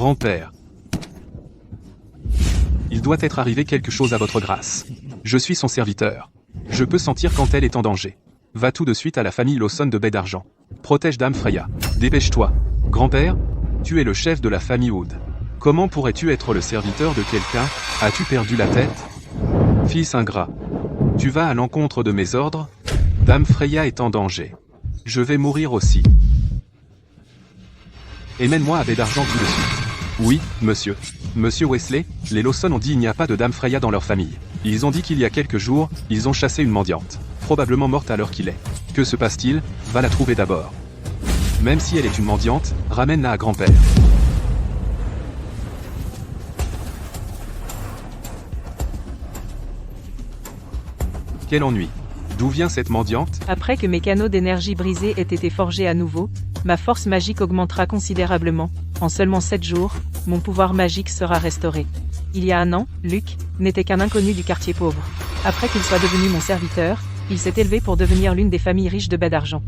Grand-père. Il doit être arrivé quelque chose à votre grâce. Je suis son serviteur. Je peux sentir quand elle est en danger. Va tout de suite à la famille Lawson de Baie d'Argent. Protège Dame Freya. Dépêche-toi. Grand-père, tu es le chef de la famille Wood. Comment pourrais-tu être le serviteur de quelqu'un? As-tu perdu la tête? Fils ingrat. Tu vas à l'encontre de mes ordres? Dame Freya est en danger. Je vais mourir aussi. Et mène-moi à Baie d'Argent tout de suite. Oui, monsieur. Monsieur Wesley, les Lawson ont dit il n'y a pas de Dame Freya dans leur famille. Ils ont dit qu'il y a quelques jours, ils ont chassé une mendiante. Probablement morte à l'heure qu'il est. Que se passe-t-il? Va la trouver d'abord. Même si elle est une mendiante, ramène-la à grand-père. Quel ennui. D'où vient cette mendiante? Après que mes canaux d'énergie brisés aient été forgés à nouveau, ma force magique augmentera considérablement. En seulement 7 jours, mon pouvoir magique sera restauré. Il y a un an, Luc n'était qu'un inconnu du quartier pauvre. Après qu'il soit devenu mon serviteur, il s'est élevé pour devenir l'une des familles riches de Baie d'Argent.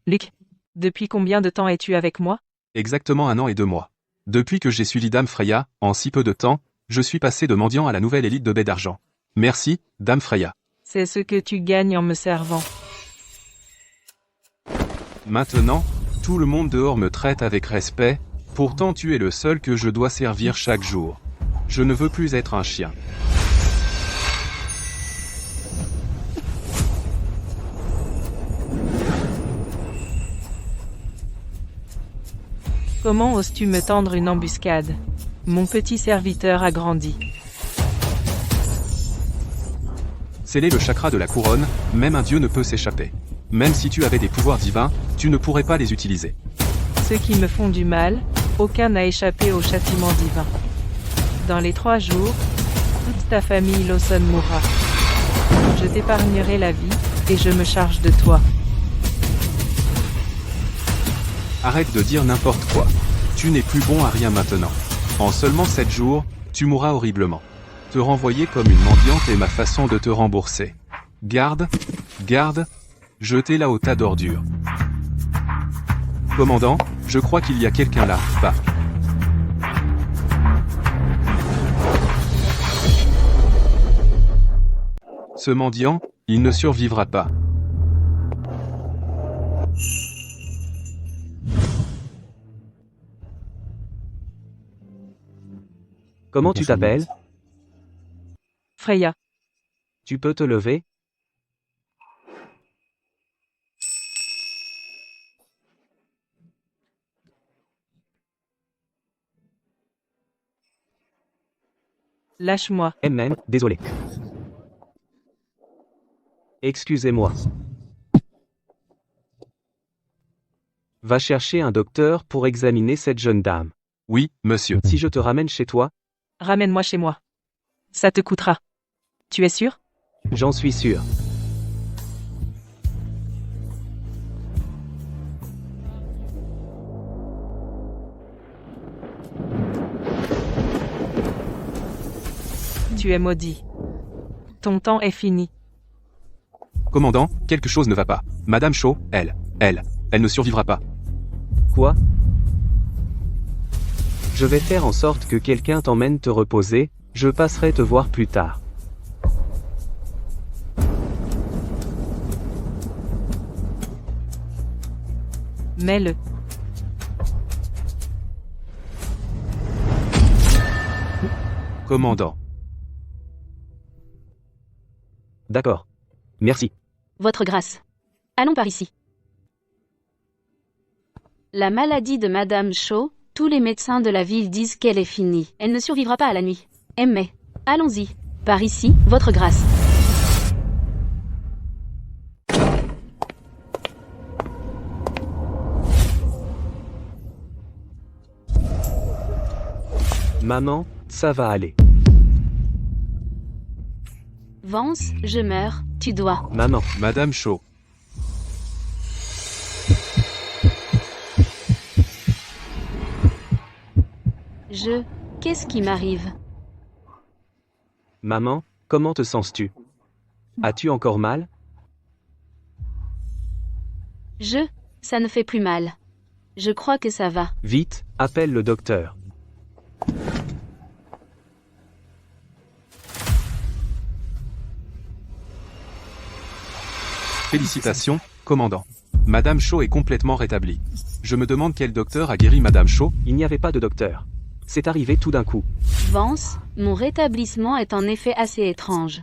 Luc, depuis combien de temps es-tu avec moi? Exactement 1 an et 2 mois. Depuis que j'ai suivi Dame Freya, en si peu de temps, je suis passé de mendiant à la nouvelle élite de Baie d'Argent. Merci, Dame Freya. C'est ce que tu gagnes en me servant. Maintenant, tout le monde dehors me traite avec respect, pourtant tu es le seul que je dois servir chaque jour. Je ne veux plus être un chien. Comment oses-tu me tendre une embuscade? Mon petit serviteur a grandi. Scellez le chakra de la couronne, même un dieu ne peut s'échapper. Même si tu avais des pouvoirs divins, tu ne pourrais pas les utiliser. Ceux qui me font du mal, aucun n'a échappé au châtiment divin. Dans les 3 jours, toute ta famille Lawson mourra. Je t'épargnerai la vie, et je me charge de toi. Arrête de dire n'importe quoi. Tu n'es plus bon à rien maintenant. En seulement 7 jours, tu mourras horriblement. Te renvoyer comme une mendiante est ma façon de te rembourser. Garde, jetez-la au tas d'ordures. Commandant, je crois qu'il y a quelqu'un là, va. Ce mendiant, il ne survivra pas. Comment tu t'appelles? Freya, Tu peux te lever? lâche-moi. Désolé. Excusez-moi. Va chercher un docteur pour examiner cette jeune dame. Oui, monsieur. Si je te ramène chez toi, Ramène-moi chez moi. Ça te coûtera. Tu es sûr? j'en suis sûr. Tu es maudit. Ton temps est fini. Commandant, quelque chose ne va pas. Madame Shaw, elle ne survivra pas. Quoi? Je vais faire en sorte que quelqu'un t'emmène te reposer, je passerai te voir plus tard. Mets-le. Commandant. D'accord. Merci. Votre grâce. Allons par ici. La maladie de Madame Shaw, tous les médecins de la ville disent qu'elle est finie. Elle ne survivra pas à la nuit. Mais, allons-y. Par ici, votre grâce. Maman, ça va aller. Vance, je meurs, tu dois. Maman, Madame Shaw. Qu'est-ce qui m'arrive? maman, comment te sens-tu? As-tu encore mal? Ça ne fait plus mal. Je crois que ça va. Vite, appelle le docteur. Félicitations, commandant. Madame Shaw est complètement rétablie. Je me demande quel docteur a guéri Madame Shaw. Il n'y avait pas de docteur. C'est arrivé tout d'un coup. Vance, mon rétablissement est en effet assez étrange.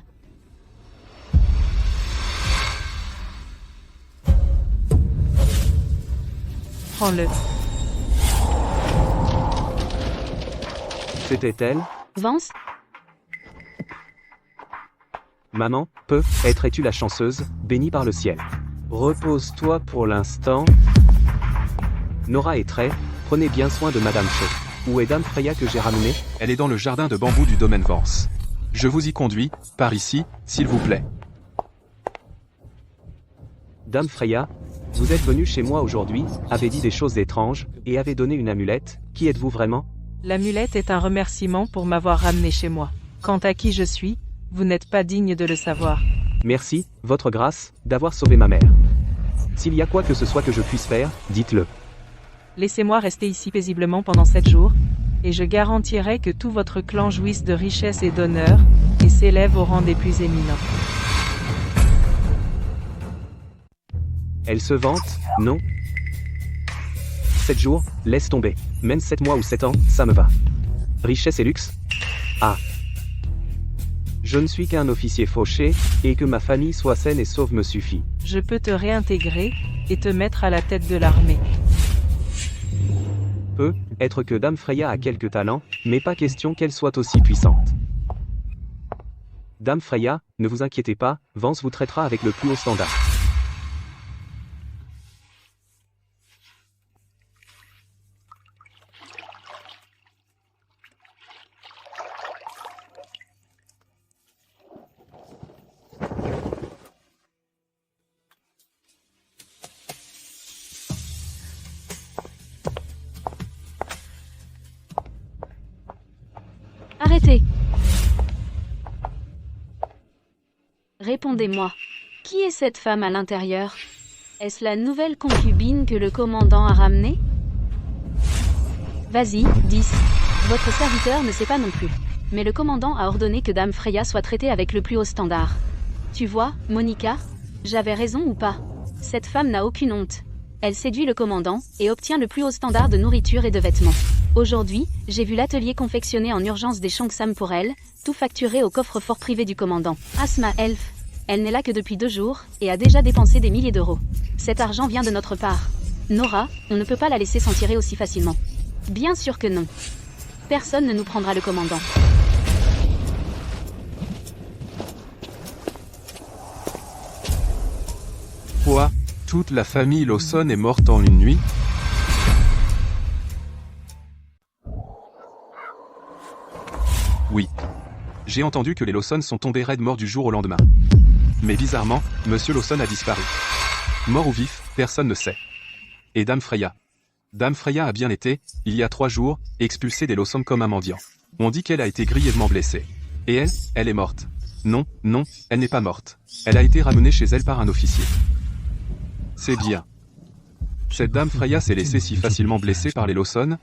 Prends-le. C'était elle? Vance, Maman, es-tu la chanceuse, bénie par le ciel. Repose-toi pour l'instant. Nora et Trey, prenez bien soin de Madame Shaw. Où est Dame Freya que j'ai ramenée? Elle est dans le jardin de bambou du domaine Vance. Je vous y conduis, par ici, s'il vous plaît. Dame Freya, vous êtes venue chez moi aujourd'hui, avez dit des choses étranges, et avez donné une amulette. Qui êtes-vous vraiment? L'amulette est un remerciement pour m'avoir ramené chez moi. Quant à qui je suis, vous n'êtes pas digne de le savoir. Merci, votre grâce, d'avoir sauvé ma mère. S'il y a quoi que ce soit que je puisse faire, dites-le. Laissez-moi rester ici paisiblement pendant 7 jours, et je garantirai que tout votre clan jouisse de richesse et d'honneur, et s'élève au rang des plus éminents. Elle se vante, non? 7 jours, laisse tomber. Même 7 mois ou 7 ans, ça me va. Richesse et luxe? Ah. Je ne suis qu'un officier fauché, et que ma famille soit saine et sauve me suffit. Je peux te réintégrer, et te mettre à la tête de l'armée. Être que Dame Freya a quelques talents, mais pas question qu'elle soit aussi puissante. Dame Freya, ne vous inquiétez pas, Vance vous traitera avec le plus haut standard. arrêtez. Répondez-moi. Qui est cette femme à l'intérieur? Est-ce la nouvelle concubine que le commandant a ramenée? Vas-y, 10. Votre serviteur ne sait pas non plus. Mais le commandant a ordonné que Dame Freya soit traitée avec le plus haut standard. Tu vois, Monica? J'avais raison ou pas? Cette femme n'a aucune honte. Elle séduit le commandant, et obtient le plus haut standard de nourriture et de vêtements. Aujourd'hui, j'ai vu l'atelier confectionner en urgence des Shongsam pour elle, tout facturé au coffre-fort privé du commandant. Asma Elf. Elle n'est là que depuis 2 jours, et a déjà dépensé des milliers d'euros. Cet argent vient de notre part. Nora, on ne peut pas la laisser s'en tirer aussi facilement. Bien sûr que non. Personne ne nous prendra le commandant. Quoi? Toute la famille Lawson est morte en une nuit? Oui. J'ai entendu que les Lawson sont tombés raides morts du jour au lendemain. Mais bizarrement, Monsieur Lawson a disparu. Mort ou vif, personne ne sait. Et Dame Freya? Dame Freya a bien été, il y a 3 jours, expulsée des Lawson comme un mendiant. On dit qu'elle a été grièvement blessée. Et elle est morte. Non, elle n'est pas morte. Elle a été ramenée chez elle par un officier. C'est bien. Cette Dame Freya s'est laissée si facilement blesser par les Lawson?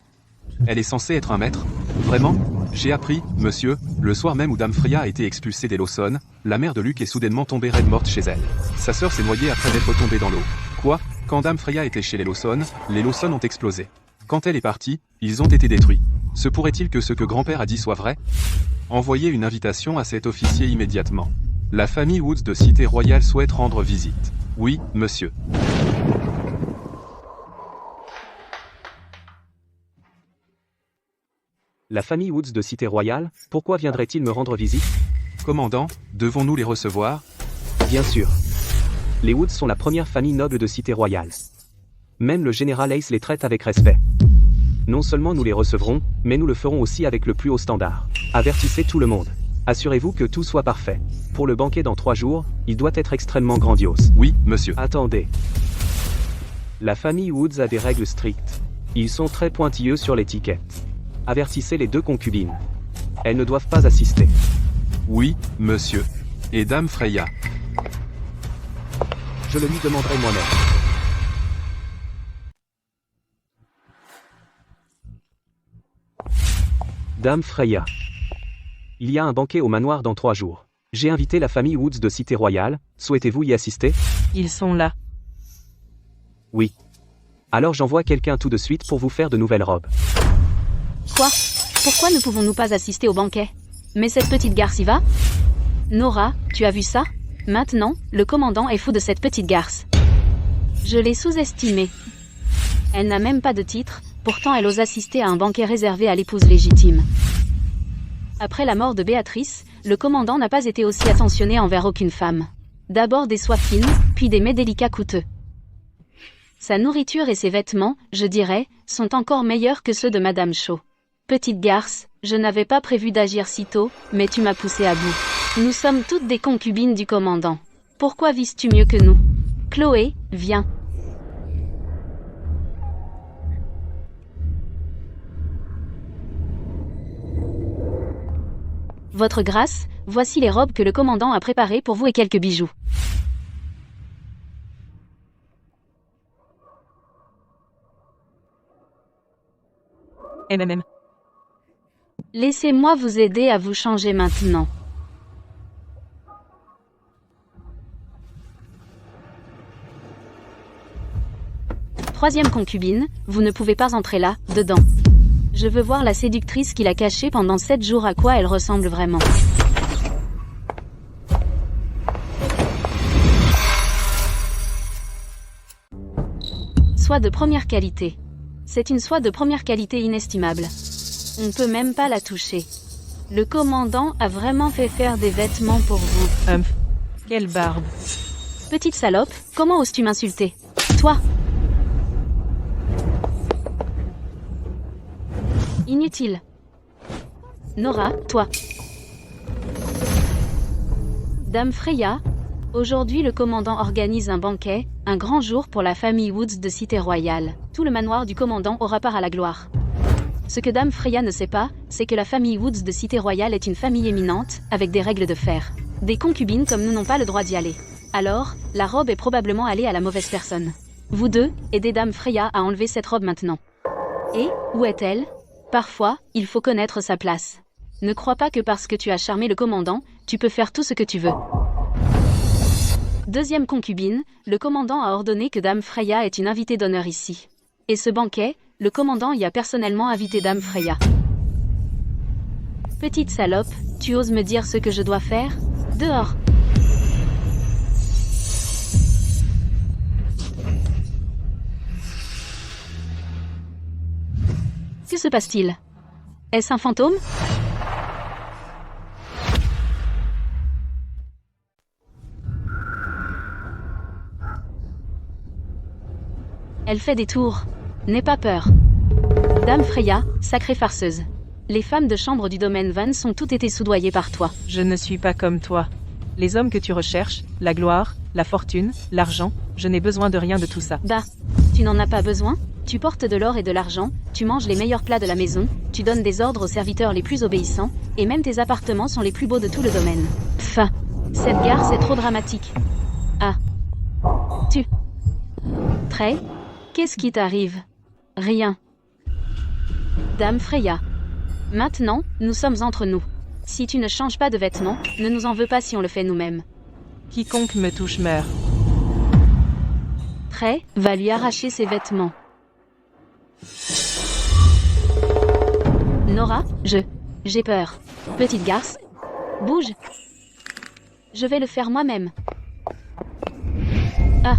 Elle est censée être un maître? Vraiment? J'ai appris, monsieur, le soir même où Dame Freya a été expulsée des Lawson, la mère de Luke est soudainement tombée raide morte chez elle. Sa sœur s'est noyée après être tombée dans l'eau. Quoi? Quand Dame Freya était chez les Lawson ont explosé. Quand elle est partie, ils ont été détruits. Se pourrait-il que ce que grand-père a dit soit vrai? Envoyez une invitation à cet officier immédiatement. La famille Woods de Cité Royale souhaite rendre visite. Oui, monsieur. La famille Woods de Cité Royale, pourquoi viendrait-il me rendre visite? Commandant, devons-nous les recevoir? Bien sûr. Les Woods sont la première famille noble de Cité Royale. Même le général Ace les traite avec respect. Non seulement nous les recevrons, mais nous le ferons aussi avec le plus haut standard. Avertissez tout le monde. Assurez-vous que tout soit parfait. Pour le banquet dans 3 jours, il doit être extrêmement grandiose. Oui, monsieur. Attendez. La famille Woods a des règles strictes. Ils sont très pointilleux sur l'étiquette. Avertissez les 2 concubines. Elles ne doivent pas assister. Oui, monsieur. Et Dame Freya? Je le lui demanderai moi-même. Dame Freya. Il y a un banquet au manoir dans 3 jours. J'ai invité la famille Woods de Cité Royale, souhaitez-vous y assister? Ils sont là. Oui. Alors j'envoie quelqu'un tout de suite pour vous faire de nouvelles robes. Quoi? Pourquoi ne pouvons-nous pas assister au banquet? Mais cette petite garce y va? Nora, tu as vu ça? Maintenant, le commandant est fou de cette petite garce. Je l'ai sous-estimée. Elle n'a même pas de titre, pourtant elle ose assister à un banquet réservé à l'épouse légitime. Après la mort de Béatrice, le commandant n'a pas été aussi attentionné envers aucune femme. D'abord des soies fines, puis des mets délicats coûteux. Sa nourriture et ses vêtements, je dirais, sont encore meilleurs que ceux de Madame Shaw. Petite garce, je n'avais pas prévu d'agir si tôt, mais tu m'as poussé à bout. Nous sommes toutes des concubines du commandant. Pourquoi vises-tu mieux que nous? Chloé, viens. Votre grâce, voici les robes que le commandant a préparées pour vous et quelques bijoux. MMM. Laissez-moi vous aider à vous changer maintenant. Troisième concubine, vous ne pouvez pas entrer là, dedans. Je veux voir la séductrice qu'il a cachée pendant 7 jours à quoi elle ressemble vraiment. Soie de première qualité. C'est une soie de première qualité inestimable. On ne peut même pas la toucher. Le commandant a vraiment fait faire des vêtements pour vous. Quelle barbe. Petite salope, comment oses-tu m'insulter? Toi! Inutile. Nora, toi. Dame Freya, aujourd'hui le commandant organise un banquet, un grand jour pour la famille Woods de Cité Royale. Tout le manoir du commandant aura part à la gloire. Ce que Dame Freya ne sait pas, c'est que la famille Woods de Cité Royale est une famille éminente, avec des règles de fer. Des concubines comme nous n'ont pas le droit d'y aller. Alors, la robe est probablement allée à la mauvaise personne. Vous deux, aidez Dame Freya à enlever cette robe maintenant. Et, où est-elle? Parfois, il faut connaître sa place. Ne crois pas que parce que tu as charmé le commandant, tu peux faire tout ce que tu veux. Deuxième concubine, le commandant a ordonné que Dame Freya est une invitée d'honneur ici. Et ce banquet, le commandant y a personnellement invité Dame Freya. Petite salope, tu oses me dire ce que je dois faire? Dehors! Que se passe-t-il? Est-ce un fantôme? Elle fait des tours. N'aie pas peur. Dame Freya, sacrée farceuse. Les femmes de chambre du domaine Van sont toutes été soudoyées par toi. Je ne suis pas comme toi. Les hommes que tu recherches, la gloire, la fortune, l'argent, je n'ai besoin de rien de tout ça. Bah, tu n'en as pas besoin? Tu portes de l'or et de l'argent, tu manges les meilleurs plats de la maison, tu donnes des ordres aux serviteurs les plus obéissants, et même tes appartements sont les plus beaux de tout le domaine. Pfff, cette garce est trop dramatique. Ah. Trey, qu'est-ce qui t'arrive? Rien. Dame Freya. Maintenant, nous sommes entre nous. Si tu ne changes pas de vêtements, ne nous en veux pas si on le fait nous-mêmes. Quiconque me touche meurt. Trey va lui arracher ses vêtements. Nora, j'ai peur. Petite garce, bouge. Je vais le faire moi-même. Ah.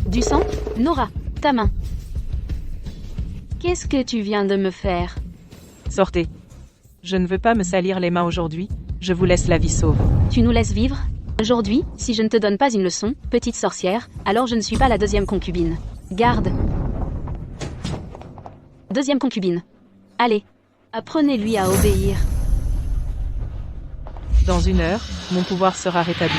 Du sang? Nora, ta main. Qu'est-ce que tu viens de me faire? Sortez. Je ne veux pas me salir les mains aujourd'hui, je vous laisse la vie sauve. Tu nous laisses vivre? Aujourd'hui, si je ne te donne pas une leçon, petite sorcière, alors je ne suis pas la deuxième concubine. Garde. Deuxième concubine. Allez, apprenez-lui à obéir. Dans 1 heure, mon pouvoir sera rétabli.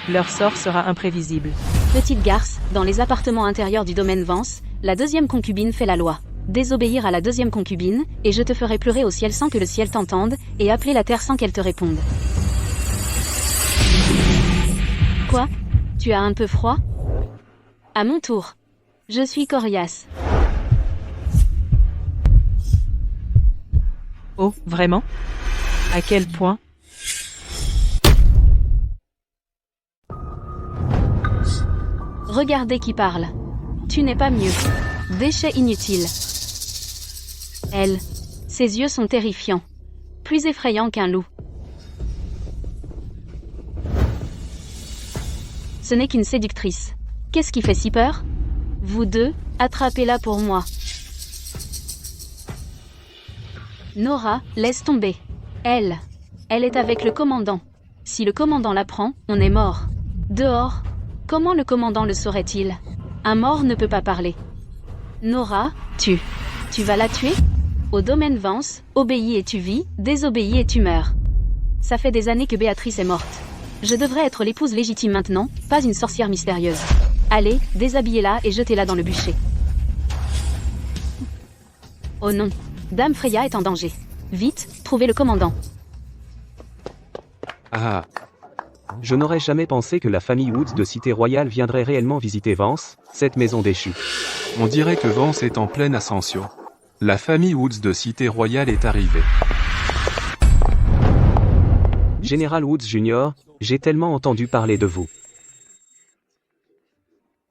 Leur sort sera imprévisible. Petite garce, dans les appartements intérieurs du domaine Vance, la deuxième concubine fait la loi. Désobéir à la deuxième concubine, et je te ferai pleurer au ciel sans que le ciel t'entende, et appeler la terre sans qu'elle te réponde. Quoi? Tu as un peu froid? À mon tour. Je suis coriace. Oh, vraiment? À quel point? Regardez qui parle. Tu n'es pas mieux. Déchet inutile. Elle. Ses yeux sont terrifiants. Plus effrayants qu'un loup. Ce n'est qu'une séductrice. Qu'est-ce qui fait si peur? Vous deux, attrapez-la pour moi. Nora, laisse tomber. Elle est avec le commandant. Si le commandant la prend, on est mort. Dehors. Comment le commandant le saurait-il? Un mort ne peut pas parler. Nora, tu vas la tuer? Au domaine Vance, obéis et tu vis, désobéis et tu meurs. Ça fait des années que Béatrice est morte. Je devrais être l'épouse légitime maintenant, pas une sorcière mystérieuse. Allez, déshabillez-la et jetez-la dans le bûcher. Oh non, Dame Freya est en danger. Vite, trouvez le commandant. Ah. Je n'aurais jamais pensé que la famille Woods de Cité Royale viendrait réellement visiter Vance, cette maison déchue. On dirait que Vance est en pleine ascension. La famille Woods de Cité Royale est arrivée. Général Woods Jr., j'ai tellement entendu parler de vous.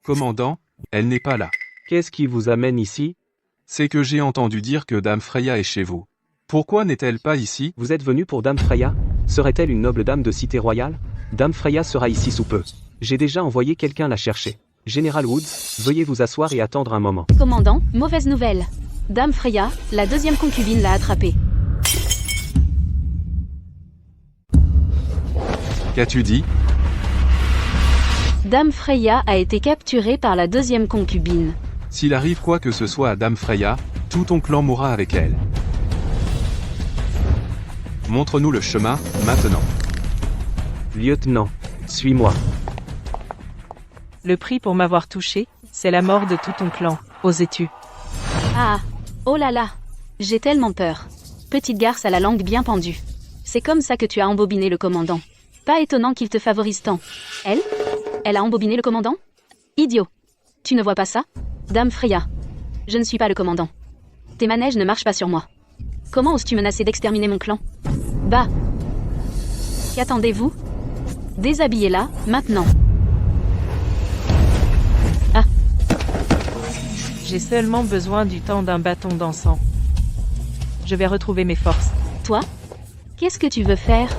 Commandant, elle n'est pas là. Qu'est-ce qui vous amène ici? C'est que j'ai entendu dire que Dame Freya est chez vous. Pourquoi n'est-elle pas ici? Vous êtes venu pour Dame Freya? Serait-elle une noble dame de Cité Royale? Dame Freya sera ici sous peu. J'ai déjà envoyé quelqu'un la chercher. Général Woods, veuillez vous asseoir et attendre un moment. Commandant, mauvaise nouvelle. Dame Freya, la deuxième concubine l'a attrapée. Qu'as-tu dit? Dame Freya a été capturée par la deuxième concubine. S'il arrive quoi que ce soit à Dame Freya, tout ton clan mourra avec elle. Montre-nous le chemin, maintenant. Lieutenant, suis-moi. Le prix pour m'avoir touché, c'est la mort de tout ton clan. Osais-tu? Ah, oh là là, j'ai tellement peur. Petite garce à la langue bien pendue. C'est comme ça que tu as embobiné le commandant. Pas étonnant qu'il te favorise tant. Elle a embobiné le commandant? Idiot. Tu ne vois pas ça? Dame Freya. Je ne suis pas le commandant. Tes manèges ne marchent pas sur moi. Comment oses-tu menacer d'exterminer mon clan? Bah. Qu'attendez-vous? Déshabillez-la, maintenant. Ah. J'ai seulement besoin du temps d'un bâton d'encens. Je vais retrouver mes forces. Toi? Qu'est-ce que tu veux faire?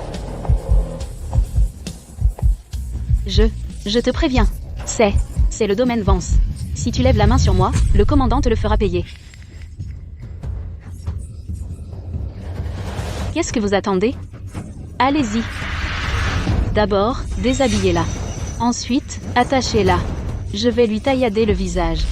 Je te préviens. C'est le domaine Vance. Si tu lèves la main sur moi, le commandant te le fera payer. Qu'est-ce que vous attendez? Allez-y. D'abord, déshabillez-la. Ensuite, attachez-la. Je vais lui taillader le visage.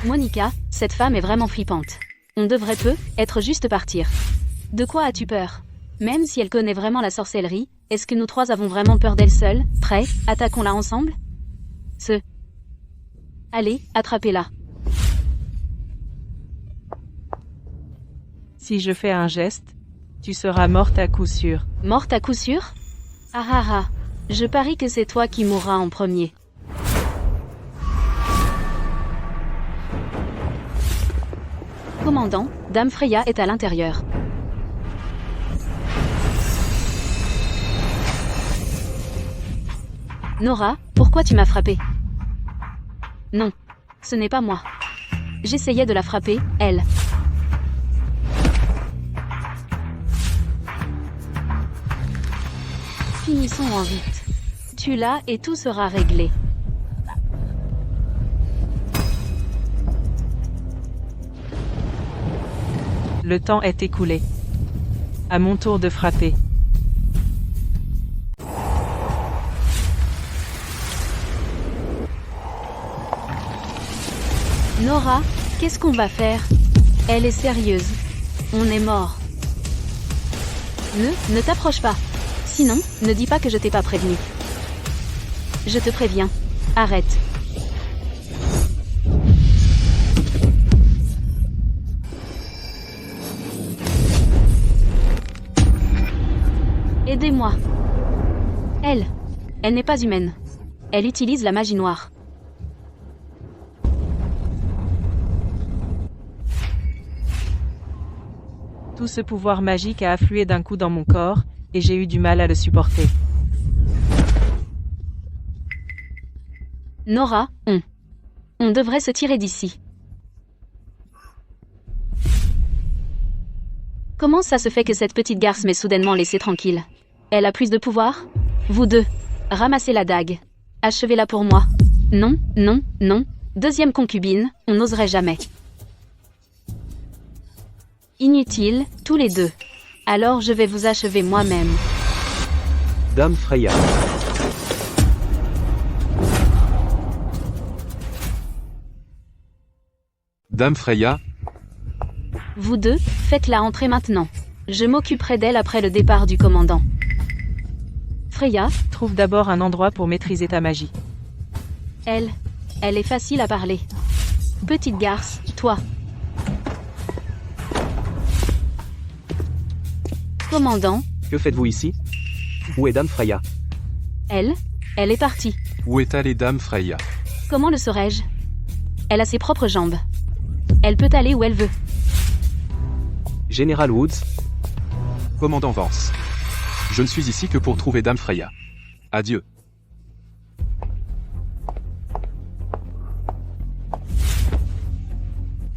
Monica, cette femme est vraiment flippante. On devrait être juste partir. De quoi as-tu peur? Même si elle connaît vraiment la sorcellerie, est-ce que nous trois avons vraiment peur d'elle seule? Prêt? Attaquons-la ensemble? Allez, attrapez-la. Si je fais un geste, tu seras morte à coup sûr. Morte à coup sûr? Ah ah ah. Je parie que c'est toi qui mourras en premier. Commandant, Dame Freya est à l'intérieur. Nora, pourquoi tu m'as frappé? Non, ce n'est pas moi. J'essayais de la frapper, elle. Finissons en vite. Tue-la et tout sera réglé. Le temps est écoulé. À mon tour de frapper. Nora, qu'est-ce qu'on va faire? Elle est sérieuse. On est mort. Ne t'approche pas. Sinon, ne dis pas que je t'ai pas prévenu. Je te préviens. Arrête. Aidez-moi. Elle n'est pas humaine. Elle utilise la magie noire. Tout ce pouvoir magique a afflué d'un coup dans mon corps, et j'ai eu du mal à le supporter. Nora, on devrait se tirer d'ici. Comment ça se fait que cette petite garce m'ait soudainement laissé tranquille? Elle a plus de pouvoir? Vous deux, ramassez la dague. Achevez-la pour moi. Non, non, non. Deuxième concubine, on n'oserait jamais. Inutile, tous les deux. Alors je vais vous achever moi-même. Dame Freya. Dame Freya, Vous deux, faites-la entrer maintenant. Je m'occuperai d'elle après le départ du commandant. Freya, Trouve d'abord un endroit pour maîtriser ta magie. elle est facile à parler. Petite garce, toi. Commandant, Que faites-vous ici? Où est Dame Freya? elle est partie. où est allée Dame Freya? Comment le saurais-je? Elle a ses propres jambes. Elle peut aller où elle veut. Général Woods, Commandant Vance. Je ne suis ici que pour trouver Dame Freya. Adieu.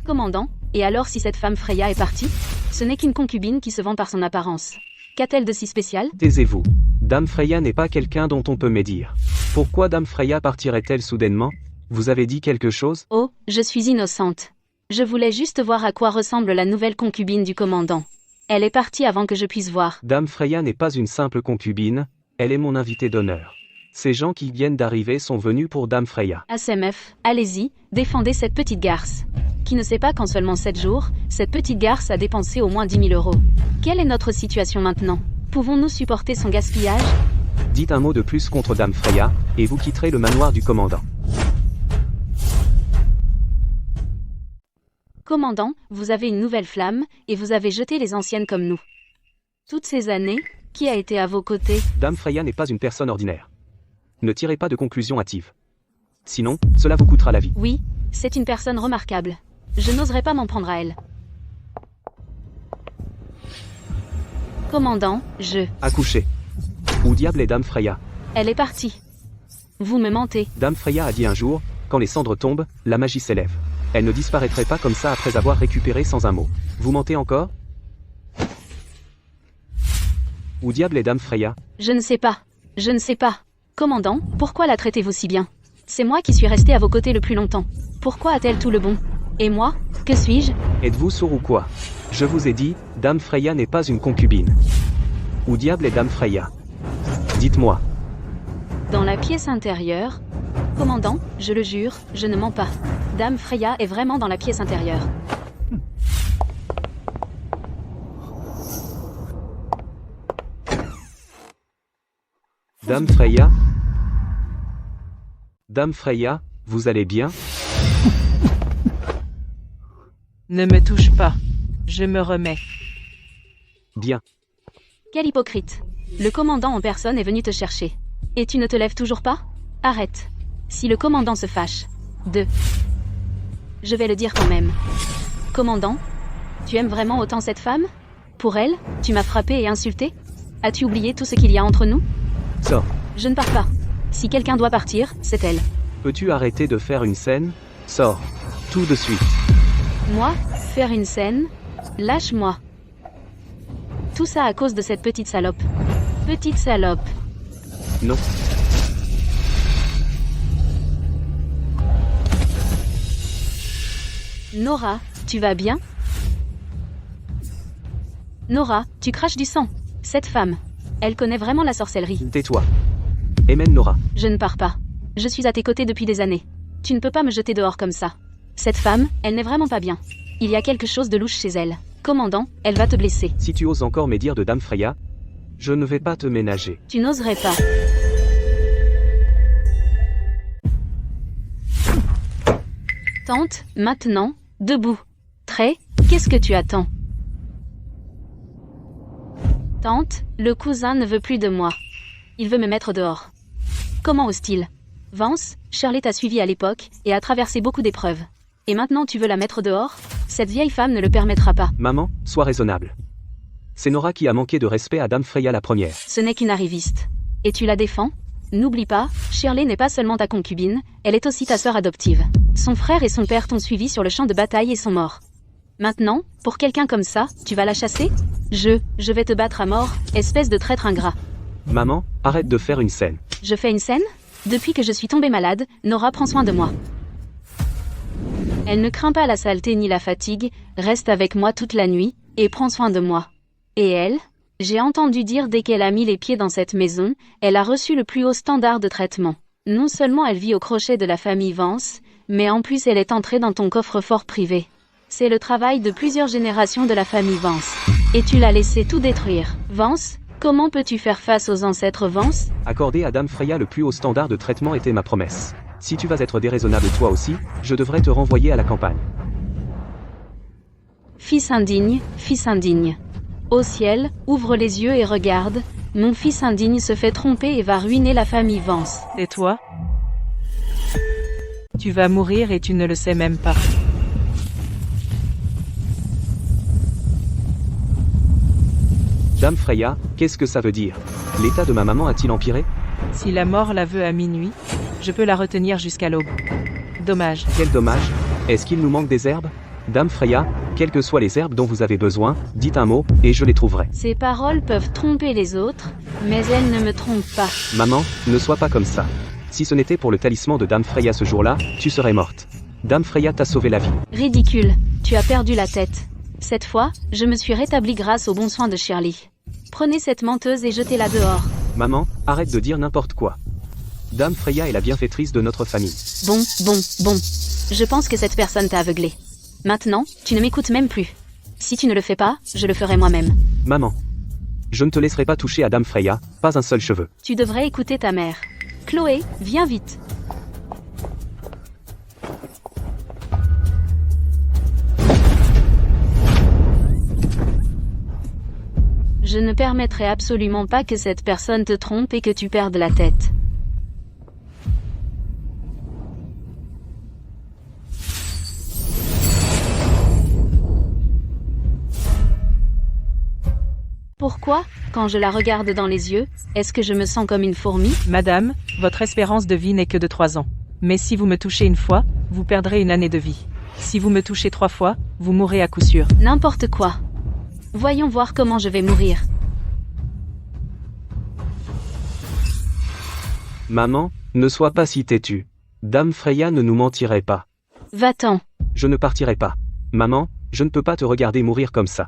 Commandant, et alors si cette femme Freya est partie? Ce n'est qu'une concubine qui se vend par son apparence. Qu'a-t-elle de si spécial? taisez-vous. Dame Freya n'est pas quelqu'un dont on peut médire. Pourquoi Dame Freya partirait-elle soudainement? Vous avez dit quelque chose? Oh, je suis innocente. Je voulais juste voir à quoi ressemble la nouvelle concubine du commandant. Elle est partie avant que je puisse voir. Dame Freya n'est pas une simple concubine, elle est mon invitée d'honneur. Ces gens qui viennent d'arriver sont venus pour Dame Freya. ASMF, allez-y, défendez cette petite garce. Qui ne sait pas qu'en seulement 7 jours, cette petite garce a dépensé au moins 10 000 €. Quelle est notre situation maintenant? Pouvons-nous supporter son gaspillage? Dites un mot de plus contre Dame Freya, et vous quitterez le manoir du commandant. Commandant, vous avez une nouvelle flamme, et vous avez jeté les anciennes comme nous. Toutes ces années, qui a été à vos côtés? Dame Freya n'est pas une personne ordinaire. Ne tirez pas de conclusions hâtives. Sinon, cela vous coûtera la vie. Oui, c'est une personne remarquable. Je n'oserais pas m'en prendre à elle. Commandant, Accouchez. Où diable est Dame Freya? Elle est partie. Vous me mentez. Dame Freya a dit un jour, quand les cendres tombent, la magie s'élève. Elle ne disparaîtrait pas comme ça après avoir récupéré sans un mot. Vous mentez encore? Où diable est Dame Freya? Je ne sais pas. Je ne sais pas. Commandant, pourquoi la traitez-vous si bien? C'est moi qui suis resté à vos côtés le plus longtemps. Pourquoi a-t-elle tout le bon? Et moi, que suis-je? Êtes-vous sourd ou quoi? Je vous ai dit, Dame Freya n'est pas une concubine. Où diable est Dame Freya? Dites-moi. Dans la pièce intérieure? Commandant, je le jure, je ne mens pas. Dame Freya est vraiment dans la pièce intérieure. Dame Freya? Dame Freya, vous allez bien? Ne me touche pas. Je me remets. Bien. Quel hypocrite. Le commandant en personne est venu te chercher. Et tu ne te lèves toujours pas? Arrête. Si le commandant se fâche. Je vais le dire quand même. Commandant, tu aimes vraiment autant cette femme? Pour elle, tu m'as frappé et insulté? As-tu oublié tout ce qu'il y a entre nous? Sors. Je ne pars pas. Si quelqu'un doit partir, c'est elle. Peux-tu arrêter de faire une scène? Sors. Tout de suite. Moi, faire une scène? Lâche-moi. Tout ça à cause de cette petite salope. Petite salope. Non. Nora, tu vas bien? Nora, tu craches du sang. Cette femme, elle connaît vraiment la sorcellerie. Tais-toi. Emmène Nora. Je ne pars pas. Je suis à tes côtés depuis des années. Tu ne peux pas me jeter dehors comme ça. Cette femme, elle n'est vraiment pas bien. Il y a quelque chose de louche chez elle. Commandant, elle va te blesser. Si tu oses encore médire de Dame Freya, je ne vais pas te ménager. Tu n'oserais pas. Tente, maintenant, debout. Qu'est-ce que tu attends? Tante, le cousin ne veut plus de moi. Il veut me mettre dehors. Comment ose-t-il? Vance, Shirley t'a suivi à l'époque, et a traversé beaucoup d'épreuves. Et maintenant tu veux la mettre dehors? Cette vieille femme ne le permettra pas. Maman, sois raisonnable. C'est Nora qui a manqué de respect à Dame Freya la première. Ce n'est qu'une arriviste. Et tu la défends? N'oublie pas, Shirley n'est pas seulement ta concubine, elle est aussi ta sœur adoptive. Son frère et son père t'ont suivi sur le champ de bataille et sont morts. Maintenant, pour quelqu'un comme ça, tu vas la chasser? Je vais te battre à mort, espèce de traître ingrat. Maman, arrête de faire une scène. Je fais une scène? Depuis que je suis tombée malade, Nora prend soin de moi. Elle ne craint pas la saleté ni la fatigue, reste avec moi toute la nuit, et prend soin de moi. Et elle? J'ai entendu dire dès qu'elle a mis les pieds dans cette maison, elle a reçu le plus haut standard de traitement. Non seulement elle vit au crochet de la famille Vance, mais en plus elle est entrée dans ton coffre-fort privé. C'est le travail de plusieurs générations de la famille Vance. Et tu l'as laissé tout détruire. Vance, comment peux-tu faire face aux ancêtres Vance? Accorder à Dame Freya le plus haut standard de traitement était ma promesse. Si tu vas être déraisonnable toi aussi, je devrais te renvoyer à la campagne. Fils indigne, fils indigne. Ô ciel, ouvre les yeux et regarde, mon fils indigne se fait tromper et va ruiner la famille Vance. Et toi? Tu vas mourir et tu ne le sais même pas. Dame Freya, qu'est-ce que ça veut dire? L'état de ma maman a-t-il empiré? Si la mort la veut à minuit, je peux la retenir jusqu'à l'aube. Dommage. Quel dommage. Est-ce qu'il nous manque des herbes? Dame Freya, quelles que soient les herbes dont vous avez besoin, dites un mot, et je les trouverai. Ces paroles peuvent tromper les autres, mais elles ne me trompent pas. Maman, ne sois pas comme ça. Si ce n'était pour le talisman de Dame Freya ce jour-là, tu serais morte. Dame Freya t'a sauvé la vie. Ridicule, tu as perdu la tête. Cette fois, je me suis rétablie grâce aux bons soins de Shirley. Prenez cette menteuse et jetez-la dehors. Maman, arrête de dire n'importe quoi. Dame Freya est la bienfaitrice de notre famille. Bon. Je pense que cette personne t'a aveuglé. Maintenant, tu ne m'écoutes même plus. Si tu ne le fais pas, je le ferai moi-même. Maman, je ne te laisserai pas toucher à Dame Freya, pas un seul cheveu. Tu devrais écouter ta mère. Chloé, viens vite. Je ne permettrai absolument pas que cette personne te trompe et que tu perdes la tête. Pourquoi, quand je la regarde dans les yeux, est-ce que je me sens comme une fourmi? Madame, votre espérance de vie n'est que de 3 ans. Mais si vous me touchez une fois, vous perdrez une année de vie. Si vous me touchez 3 fois, vous mourrez à coup sûr. N'importe quoi. Voyons voir comment je vais mourir. Maman, ne sois pas si têtue. Dame Freya ne nous mentirait pas. Va-t'en. Je ne partirai pas. Maman, je ne peux pas te regarder mourir comme ça.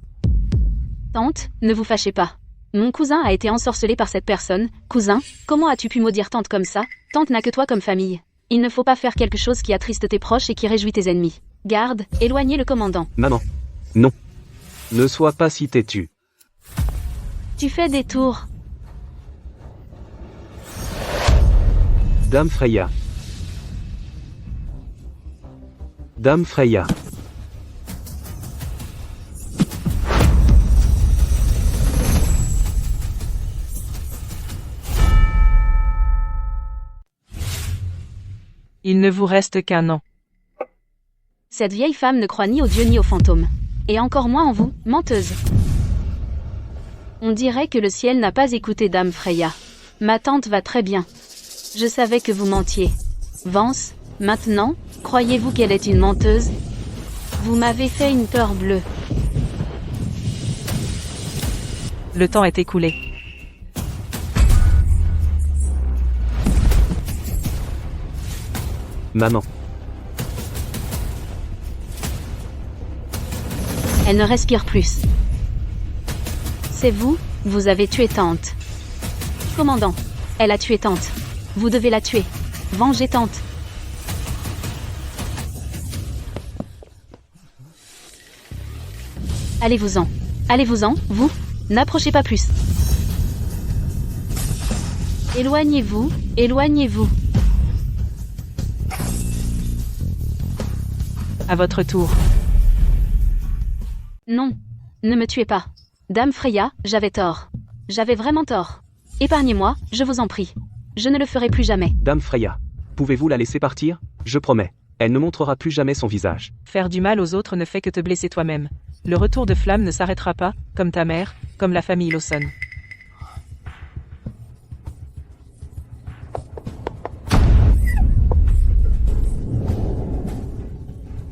Tante, ne vous fâchez pas. Mon cousin a été ensorcelé par cette personne. Cousin, comment as-tu pu maudire tante comme ça? Tante n'a que toi comme famille. Il ne faut pas faire quelque chose qui attriste tes proches et qui réjouit tes ennemis. Garde, éloignez le commandant. Maman. Non. Ne sois pas si têtue. Tu fais des tours. Dame Freya. Dame Freya. Il ne vous reste qu'un an. Cette vieille femme ne croit ni aux dieux ni aux fantômes. Et encore moins en vous, menteuse. On dirait que le ciel n'a pas écouté Dame Freya. Ma tante va très bien. Je savais que vous mentiez. Vance, maintenant, croyez-vous qu'elle est une menteuse? Vous m'avez fait une peur bleue. Le temps est écoulé. Maman. Elle ne respire plus. C'est vous, vous avez tué tante. Commandant, elle a tué tante. Vous devez la tuer. Vengez tante. Allez-vous-en. Allez-vous-en, vous. N'approchez pas plus. Éloignez-vous, éloignez-vous. À votre tour. Non. Ne me tuez pas. Dame Freya, j'avais tort. J'avais vraiment tort. Épargnez-moi, je vous en prie. Je ne le ferai plus jamais. Dame Freya. Pouvez-vous la laisser partir? Je promets. Elle ne montrera plus jamais son visage. Faire du mal aux autres ne fait que te blesser toi-même. Le retour de flamme ne s'arrêtera pas, comme ta mère, comme la famille Lawson.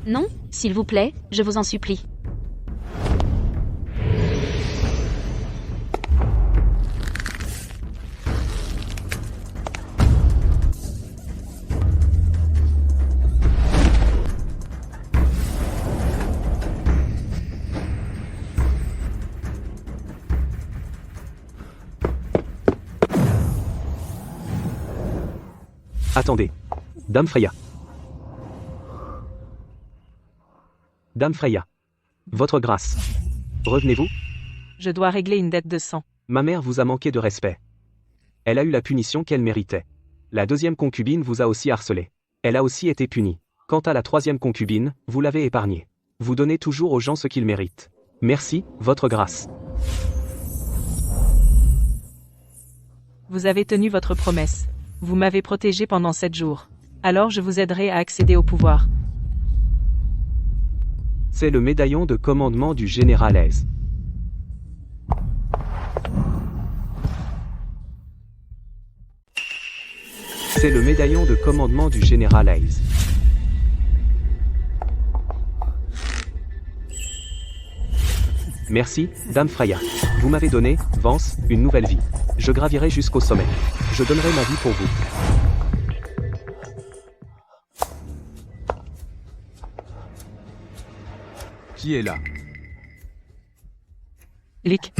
Non, s'il vous plaît, je vous en supplie. Attendez. Dame Freya. Dame Freya. Votre grâce. Revenez-vous? Je dois régler une dette de sang. Ma mère vous a manqué de respect. Elle a eu la punition qu'elle méritait. La deuxième concubine vous a aussi harcelé. Elle a aussi été punie. Quant à la troisième concubine, vous l'avez épargnée. Vous donnez toujours aux gens ce qu'ils méritent. Merci, votre grâce. Vous avez tenu votre promesse. Vous m'avez protégé pendant 7 jours. Alors je vous aiderai à accéder au pouvoir. C'est le médaillon de commandement du général Hayes. C'est le médaillon de commandement du général Hayes. Merci, Dame Freya. Vous m'avez donné, Vance, une nouvelle vie. Je gravirai jusqu'au sommet. Je donnerai ma vie pour vous. Qui est là? Lick.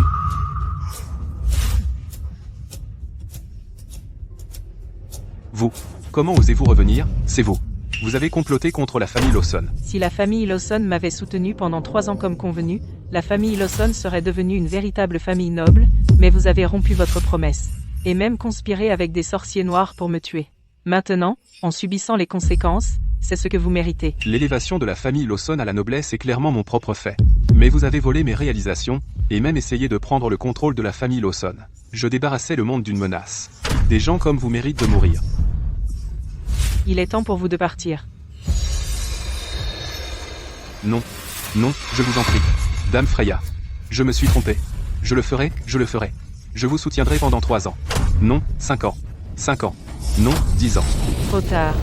Vous. Comment osez-vous revenir? C'est vous. Vous avez comploté contre la famille Lawson. Si la famille Lawson m'avait soutenu pendant 3 ans comme convenu, la famille Lawson serait devenue une véritable famille noble, mais vous avez rompu votre promesse. Et même conspiré avec des sorciers noirs pour me tuer. Maintenant, en subissant les conséquences, c'est ce que vous méritez. L'élévation de la famille Lawson à la noblesse est clairement mon propre fait. Mais vous avez volé mes réalisations, et même essayé de prendre le contrôle de la famille Lawson. Je débarrassais le monde d'une menace. Des gens comme vous méritent de mourir. Il est temps pour vous de partir. Non. Non, je vous en prie. Dame Freya. Je me suis trompé. Je le ferai, je le ferai. Je vous soutiendrai pendant 3 ans. Non, 5 ans. 5 ans. Non, 10 ans. Trop tard.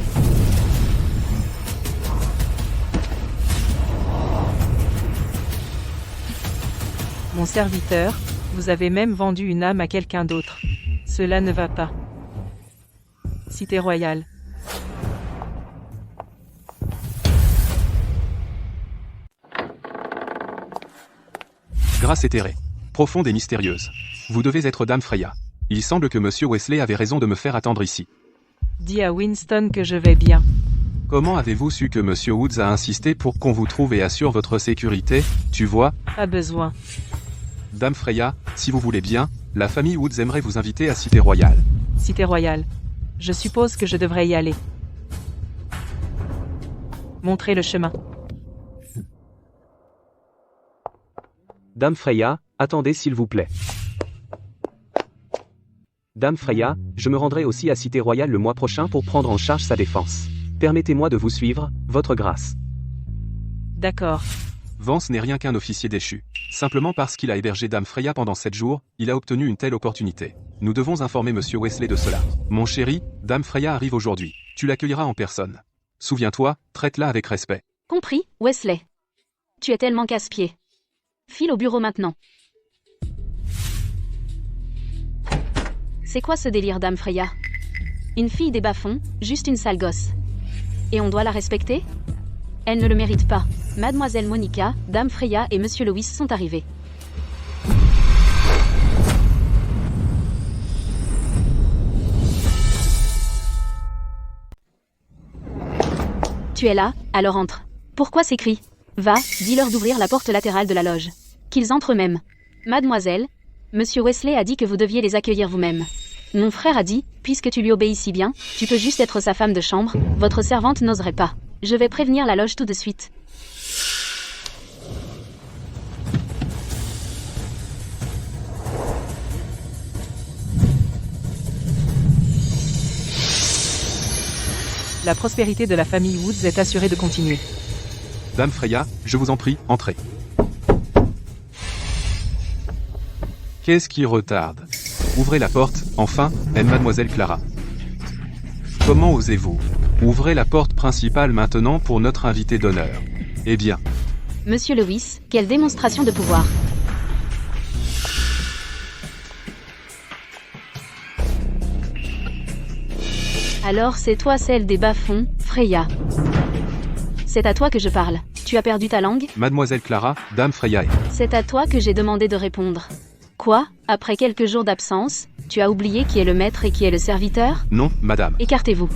Mon serviteur, vous avez même vendu une âme à quelqu'un d'autre. Cela ne va pas. Cité royale. Grâce éthérée. Profonde et mystérieuse. Vous devez être Dame Freya. Il semble que Monsieur Wesley avait raison de me faire attendre ici. Dis à Winston que je vais bien. Comment avez-vous su que Monsieur Woods a insisté pour qu'on vous trouve et assure votre sécurité? Tu vois? Pas besoin. Dame Freya, si vous voulez bien, la famille Woods aimerait vous inviter à Cité Royale. Cité royale. Je suppose que je devrais y aller. Montrez le chemin. Dame Freya, attendez s'il vous plaît. Dame Freya, je me rendrai aussi à Cité Royale le mois prochain pour prendre en charge sa défense. Permettez-moi de vous suivre, votre grâce. D'accord. Vance n'est rien qu'un officier déchu. Simplement parce qu'il a hébergé Dame Freya pendant 7 jours, il a obtenu une telle opportunité. Nous devons informer Monsieur Wesley de cela. Mon chéri, Dame Freya arrive aujourd'hui. Tu l'accueilleras en personne. Souviens-toi, traite-la avec respect. Compris, Wesley. Tu es tellement casse-pied. File au bureau maintenant. C'est quoi ce délire, Dame Freya? Une fille des bas-fonds, juste une sale gosse. Et on doit la respecter? Elle ne le mérite pas. Mademoiselle Monica, Dame Freya et Monsieur Lewis sont arrivés. Tu es là, alors entre. Pourquoi ces cris? Va, dis-leur d'ouvrir la porte latérale de la loge. Qu'ils entrent eux-mêmes. Mademoiselle, Monsieur Wesley a dit que vous deviez les accueillir vous-même. Mon frère a dit, puisque tu lui obéis si bien, tu peux juste être sa femme de chambre, votre servante n'oserait pas. Je vais prévenir la loge tout de suite. La prospérité de la famille Woods est assurée de continuer. Dame Freya, je vous en prie, entrez. Qu'est-ce qui retarde? Ouvrez la porte, enfin, est mademoiselle Clara. Comment osez-vous? Ouvrez la porte principale maintenant pour notre invité d'honneur. Eh bien, Monsieur Lewis, quelle démonstration de pouvoir. Alors c'est toi celle des bas-fonds, Freya. C'est à toi que je parle. Tu as perdu ta langue? mademoiselle Clara, Dame Freya est... C'est à toi que j'ai demandé de répondre. Quoi? Après quelques jours d'absence, tu as oublié qui est le maître et qui est le serviteur? Non, madame. Écartez-vous.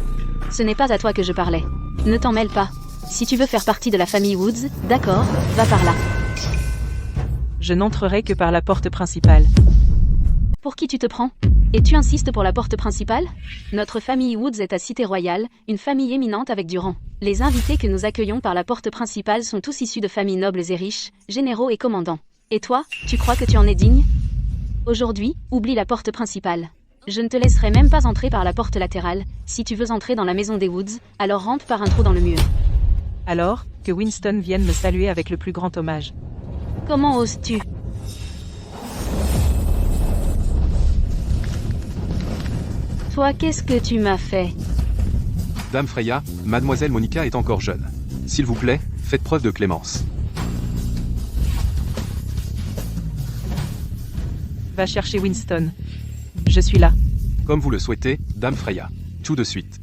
Ce n'est pas à toi que je parlais. Ne t'en mêle pas. Si tu veux faire partie de la famille Woods, d'accord, va par là. Je n'entrerai que par la porte principale. Pour qui tu te prends? Et tu insistes pour la porte principale? Notre famille Woods est à Cité Royale, une famille éminente avec du rang. Les invités que nous accueillons par la porte principale sont tous issus de familles nobles et riches, généraux et commandants. Et toi, tu crois que tu en es digne? Aujourd'hui, oublie la porte principale. Je ne te laisserai même pas entrer par la porte latérale. Si tu veux entrer dans la maison des Woods, alors rentre par un trou dans le mur. Alors, que Winston vienne me saluer avec le plus grand hommage. Comment oses-tu? Toi, qu'est-ce que tu m'as fait? Dame Freya, mademoiselle Monica est encore jeune. S'il vous plaît, faites preuve de clémence. Va chercher Winston. Je suis là. Comme vous le souhaitez, Dame Freya. Tout de suite.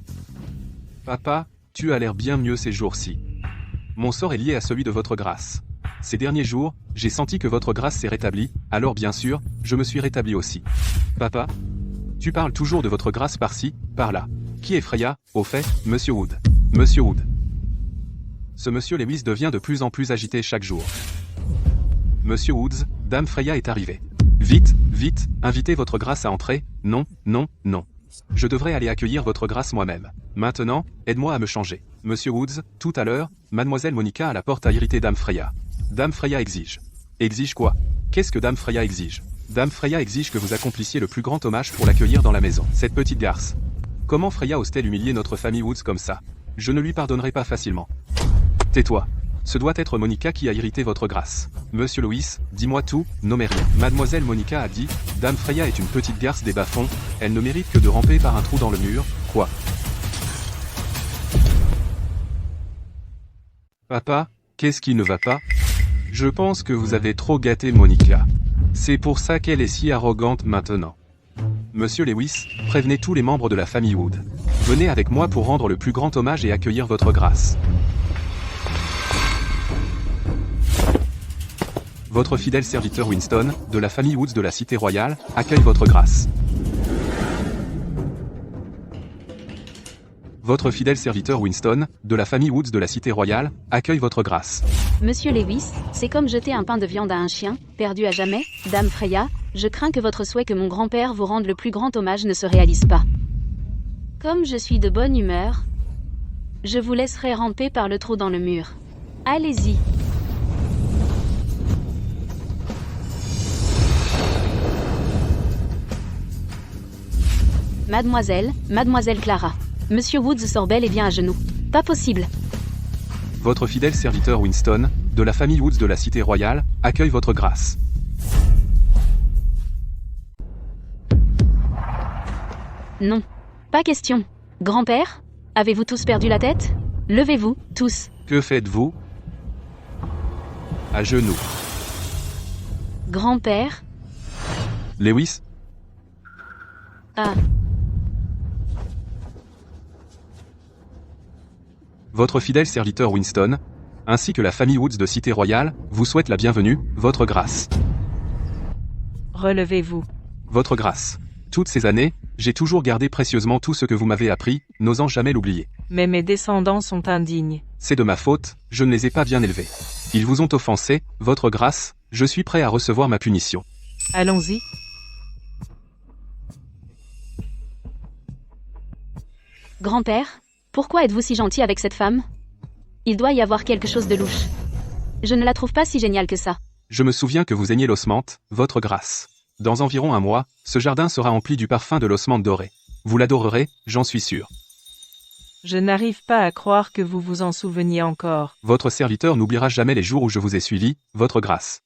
Papa, tu as l'air bien mieux ces jours-ci. Mon sort est lié à celui de votre grâce. Ces derniers jours, j'ai senti que votre grâce s'est rétablie, alors bien sûr, je me suis rétabli aussi. Papa, tu parles toujours de votre grâce par-ci, par-là. Qui est Freya, au fait, Monsieur Wood? Monsieur Wood. Ce Monsieur Lewis devient de plus en plus agité chaque jour. Monsieur Woods, Dame Freya est arrivée. Vite, vite, invitez votre grâce à entrer. Non, non, non. Je devrais aller accueillir votre grâce moi-même. Maintenant, aide-moi à me changer. Monsieur Woods, tout à l'heure, mademoiselle Monica à la porte a irrité Dame Freya. Dame Freya exige. Exige quoi? Qu'est-ce que Dame Freya exige? Dame Freya exige que vous accomplissiez le plus grand hommage pour l'accueillir dans la maison. Cette petite garce. Comment Freya ose-t-elle humilier notre famille Woods comme ça? Je ne lui pardonnerai pas facilement. Tais-toi. Ce doit être Monica qui a irrité votre grâce. Monsieur Lewis, dis-moi tout, nommez rien. Mademoiselle Monica a dit, Dame Freya est une petite garce des bas-fonds, elle ne mérite que de ramper par un trou dans le mur, quoi? Papa, qu'est-ce qui ne va pas? Je pense que vous avez trop gâté Monica. C'est pour ça qu'elle est si arrogante maintenant. Monsieur Lewis, prévenez tous les membres de la famille Wood. Venez avec moi pour rendre le plus grand hommage et accueillir votre grâce. Votre fidèle serviteur Winston, de la famille Woods de la Cité Royale, accueille votre grâce. Votre fidèle serviteur Winston, de la famille Woods de la Cité Royale, accueille votre grâce. Monsieur Lewis, c'est comme jeter un pain de viande à un chien, perdu à jamais. Dame Freya, je crains que votre souhait que mon grand-père vous rende le plus grand hommage ne se réalise pas. Comme je suis de bonne humeur, je vous laisserai ramper par le trou dans le mur. Allez-y. Mademoiselle Clara. Monsieur Woods sort bel et bien à genoux. Pas possible. Votre fidèle serviteur Winston, de la famille Woods de la Cité Royale, accueille votre grâce. Non. Pas question. Grand-père? Avez-vous tous perdu la tête? Levez-vous, tous. Que faites-vous? À genoux. Grand-père? Lewis? Ah. Votre fidèle serviteur Winston, ainsi que la famille Woods de Cité Royale, vous souhaite la bienvenue, votre grâce. Relevez-vous. Votre grâce. Toutes ces années, j'ai toujours gardé précieusement tout ce que vous m'avez appris, n'osant jamais l'oublier. Mais mes descendants sont indignes. C'est de ma faute, je ne les ai pas bien élevés. Ils vous ont offensé, votre grâce, je suis prêt à recevoir ma punition. Allons-y. Grand-père, pourquoi êtes-vous si gentil avec cette femme? Il doit y avoir quelque chose de louche. Je ne la trouve pas si géniale que ça. Je me souviens que vous aimiez l'osmante, votre grâce. Dans environ un mois, ce jardin sera empli du parfum de l'osmante dorée. Vous l'adorerez, j'en suis sûr. Je n'arrive pas à croire que vous vous en souveniez encore. Votre serviteur n'oubliera jamais les jours où je vous ai suivi, votre grâce.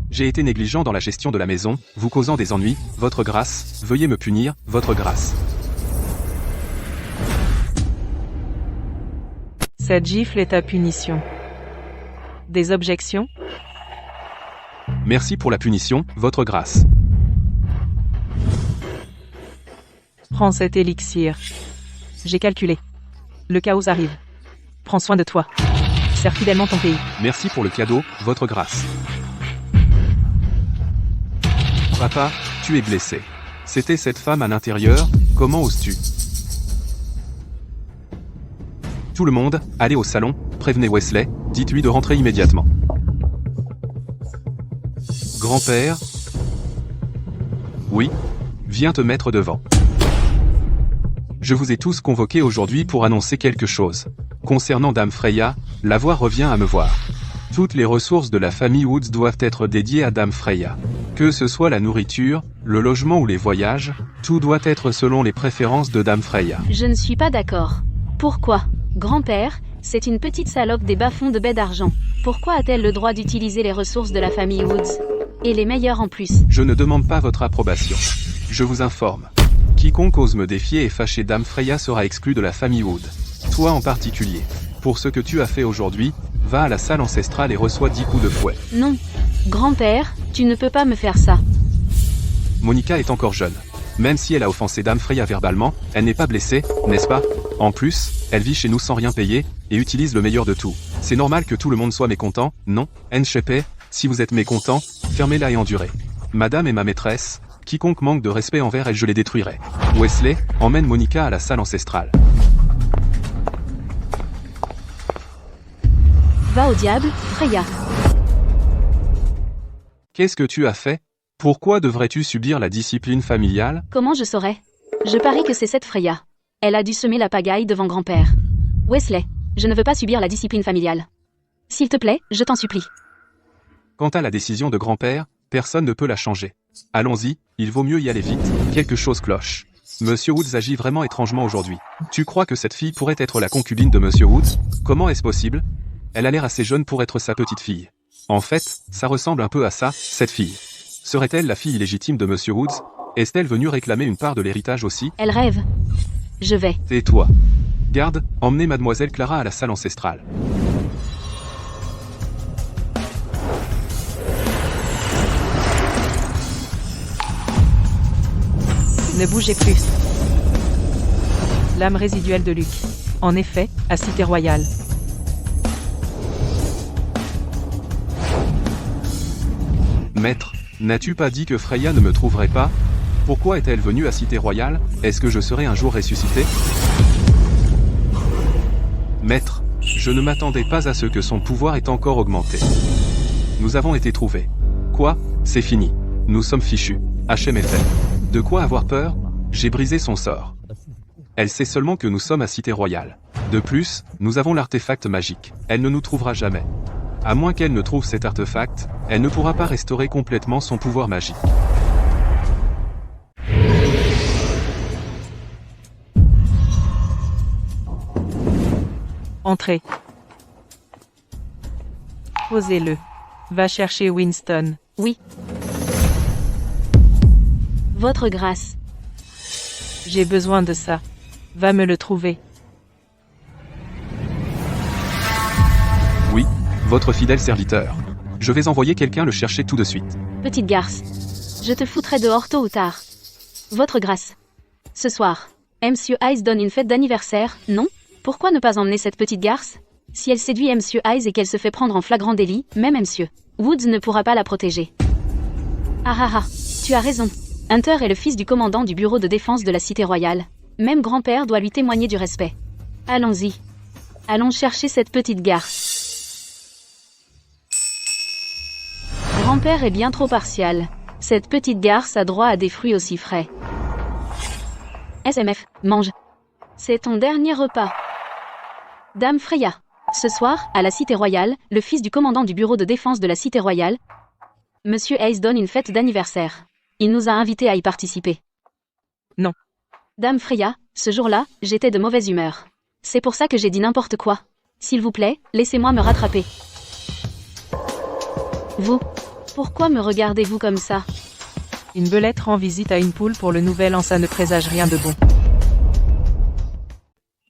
J'ai été négligent dans la gestion de la maison, vous causant des ennuis, votre grâce, veuillez me punir, votre grâce. Cette gifle est ta punition. Des objections? Merci pour la punition, votre grâce. Prends cet élixir. J'ai calculé. Le chaos arrive. Prends soin de toi. Sers fidèlement ton pays. Merci pour le cadeau, votre grâce. Papa, tu es blessé. C'était cette femme à l'intérieur, comment oses-tu? Tout le monde, allez au salon, prévenez Wesley, dites-lui de rentrer immédiatement. Grand-père? Oui? Viens te mettre devant. Je vous ai tous convoqués aujourd'hui pour annoncer quelque chose. Concernant Dame Freya, la voix revient à me voir. Toutes les ressources de la famille Woods doivent être dédiées à Dame Freya. Que ce soit la nourriture, le logement ou les voyages, tout doit être selon les préférences de Dame Freya. Je ne suis pas d'accord. Pourquoi? Grand-père, c'est une petite salope des bas-fonds de baie d'argent. Pourquoi a-t-elle le droit d'utiliser les ressources de la famille Woods? Et les meilleures en plus. Je ne demande pas votre approbation. Je vous informe. Quiconque ose me défier et fâcher Dame Freya sera exclu de la famille Wood. Toi en particulier. Pour ce que tu as fait aujourd'hui, va à la salle ancestrale et reçois 10 coups de fouet. Non. Grand-père, tu ne peux pas me faire ça. Monica est encore jeune. Même si elle a offensé Dame Freya verbalement, elle n'est pas blessée, n'est-ce pas? En plus, elle vit chez nous sans rien payer, et utilise le meilleur de tout. C'est normal que tout le monde soit mécontent, non? Nchepe, si vous êtes mécontent, fermez-la et endurez. Madame est ma maîtresse, quiconque manque de respect envers elle je les détruirai. Wesley, emmène Monica à la salle ancestrale. Va au diable, Freya. Qu'est-ce que tu as fait? Pourquoi devrais-tu subir la discipline familiale? Comment je saurais? Je parie que c'est cette Freya. Elle a dû semer la pagaille devant grand-père. Wesley, je ne veux pas subir la discipline familiale. S'il te plaît, je t'en supplie. Quant à la décision de grand-père, personne ne peut la changer. Allons-y, il vaut mieux y aller vite, quelque chose cloche. Monsieur Woods agit vraiment étrangement aujourd'hui. Tu crois que cette fille pourrait être la concubine de Monsieur Woods? Comment est-ce possible? Elle a l'air assez jeune pour être sa petite fille. En fait, ça ressemble un peu à ça, cette fille. Serait-elle la fille illégitime de Monsieur Woods? Est-elle venue réclamer une part de l'héritage aussi? Elle rêve. Je vais. Tais-toi. Garde, emmenez Mademoiselle Clara à la salle ancestrale. Ne bougez plus. L'âme résiduelle de Luc. En effet, à Cité Royale. Maître, n'as-tu pas dit que Freya ne me trouverait pas? Pourquoi est-elle venue à Cité Royale? Est-ce que je serai un jour ressuscité? Maître, je ne m'attendais pas à ce que son pouvoir ait encore augmenté. Nous avons été trouvés. Quoi? C'est fini. Nous sommes fichus. HM est fait. De quoi avoir peur? J'ai brisé son sort. Elle sait seulement que nous sommes à Cité Royale. De plus, nous avons l'artefact magique. Elle ne nous trouvera jamais. À moins qu'elle ne trouve cet artefact, elle ne pourra pas restaurer complètement son pouvoir magique. Entrez. Posez-le. Va chercher Winston. Oui. Votre grâce. J'ai besoin de ça. Va me le trouver. Oui, votre fidèle serviteur. Je vais envoyer quelqu'un le chercher tout de suite. Petite garce. Je te foutrai dehors tôt ou tard. Votre grâce. Ce soir, Monsieur Ice donne une fête d'anniversaire, non? Pourquoi ne pas emmener cette petite garce? Si elle séduit Monsieur Ice et qu'elle se fait prendre en flagrant délit, même Monsieur Woods ne pourra pas la protéger. Ah ah ah, tu as raison. Hunter est le fils du commandant du bureau de défense de la Cité Royale. Même grand-père doit lui témoigner du respect. Allons-y. Allons chercher cette petite garce. Grand-père est bien trop partial. Cette petite garce a droit à des fruits aussi frais. SMF, mange. C'est ton dernier repas. Dame Freya. Ce soir, à la Cité Royale, le fils du commandant du bureau de défense de la Cité Royale. Monsieur Hayes donne une fête d'anniversaire. Il nous a invités à y participer. Non. Dame Freya, ce jour-là, j'étais de mauvaise humeur. C'est pour ça que j'ai dit n'importe quoi. S'il vous plaît, laissez-moi me rattraper. Vous, pourquoi me regardez-vous comme ça? Une belette rend visite à une poule pour le nouvel an, ça ne présage rien de bon.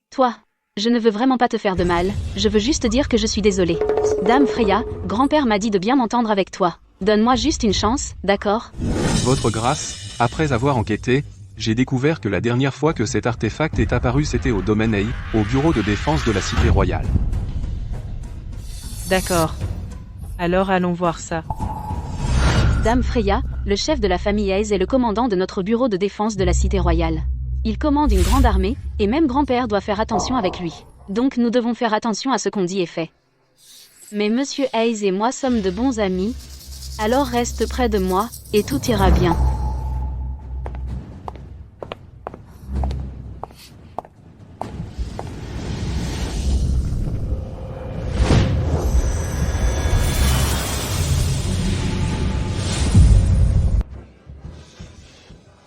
Toi, je ne veux vraiment pas te faire de mal, je veux juste dire que je suis désolée. Dame Freya, grand-père m'a dit de bien m'entendre avec toi. Donne-moi juste une chance, d'accord? Votre grâce, après avoir enquêté, j'ai découvert que la dernière fois que cet artefact est apparu c'était au domaine A, au bureau de défense de la Cité Royale. D'accord. Alors allons voir ça. Dame Freya, le chef de la famille Hayes est le commandant de notre bureau de défense de la Cité Royale. Il commande une grande armée, et même grand-père doit faire attention avec lui. Donc nous devons faire attention à ce qu'on dit et fait. Mais Monsieur Hayes et moi sommes de bons amis, alors reste près de moi, et tout ira bien.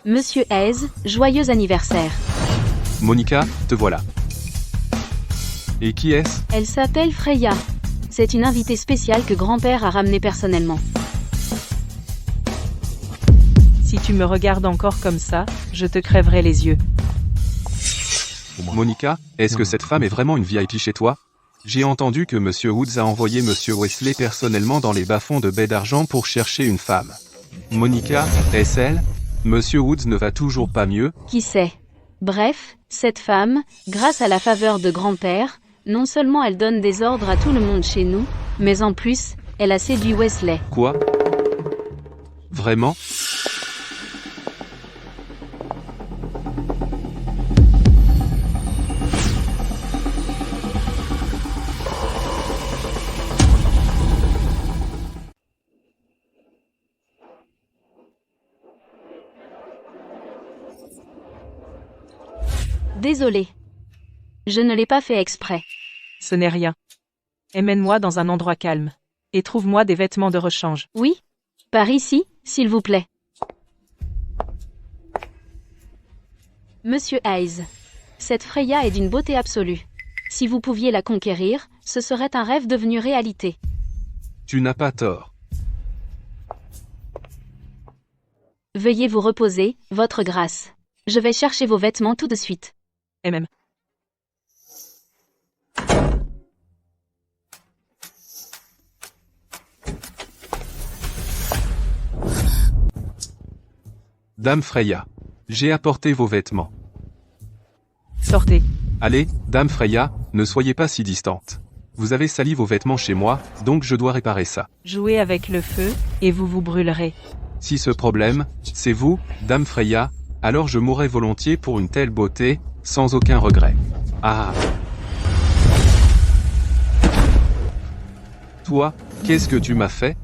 Monsieur Hayes, joyeux anniversaire. Monica, te voilà. Et qui est-ce? Elle s'appelle Freya. C'est une invitée spéciale que grand-père a ramenée personnellement. Si tu me regardes encore comme ça, je te crèverai les yeux. Monica, est-ce que cette femme est vraiment une VIP chez toi? J'ai entendu que Monsieur Woods a envoyé Monsieur Wesley personnellement dans les bas-fonds de Baie d'Argent pour chercher une femme. Monica, est-ce elle? Monsieur Woods ne va toujours pas mieux? Qui sait? Bref, cette femme, grâce à la faveur de grand-père, non seulement elle donne des ordres à tout le monde chez nous, mais en plus, elle a séduit Wesley. Quoi? Vraiment? Désolée. Je ne l'ai pas fait exprès. Ce n'est rien. Emmène-moi dans un endroit calme. Et trouve-moi des vêtements de rechange. Oui? Par ici, s'il vous plaît. Monsieur Hayes. Cette Freya est d'une beauté absolue. Si vous pouviez la conquérir, ce serait un rêve devenu réalité. Tu n'as pas tort. Veuillez vous reposer, votre grâce. Je vais chercher vos vêtements tout de suite. Et même. Dame Freya. J'ai apporté vos vêtements. Sortez. Allez, Dame Freya, ne soyez pas si distante. Vous avez sali vos vêtements chez moi, donc je dois réparer ça. Jouez avec le feu, et vous vous brûlerez. Si ce problème, c'est vous, Dame Freya, alors je mourrais volontiers pour une telle beauté, sans aucun regret. Ah! Toi, qu'est-ce que tu m'as fait?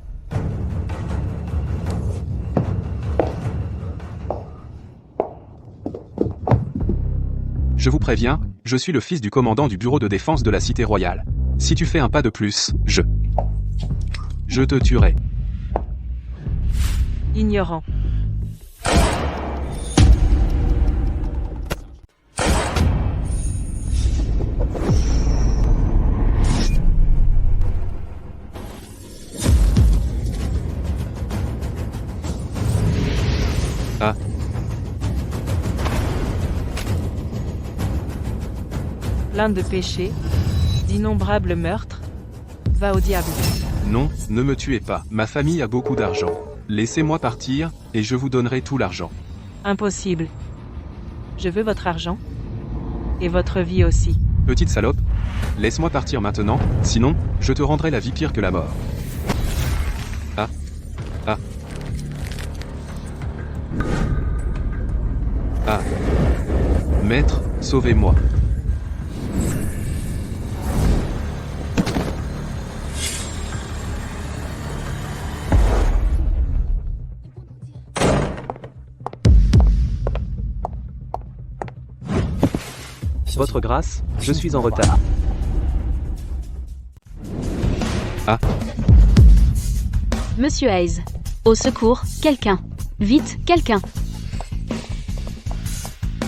Je vous préviens, je suis le fils du commandant du bureau de défense de la Cité Royale. Si tu fais un pas de plus, je te tuerai. Ignorant. Ah. Plein de péchés, d'innombrables meurtres. Va au diable. Non, ne me tuez pas. Ma famille a beaucoup d'argent. Laissez-moi partir, et je vous donnerai tout l'argent. Impossible. Je veux votre argent. Et votre vie aussi. Petite salope. Laisse-moi partir maintenant, sinon, je te rendrai la vie pire que la mort. Ah. Ah. Ah. Maître, sauvez-moi. Votre grâce, je suis en retard. Ah. Monsieur Hayes. Au secours, quelqu'un. Vite, quelqu'un.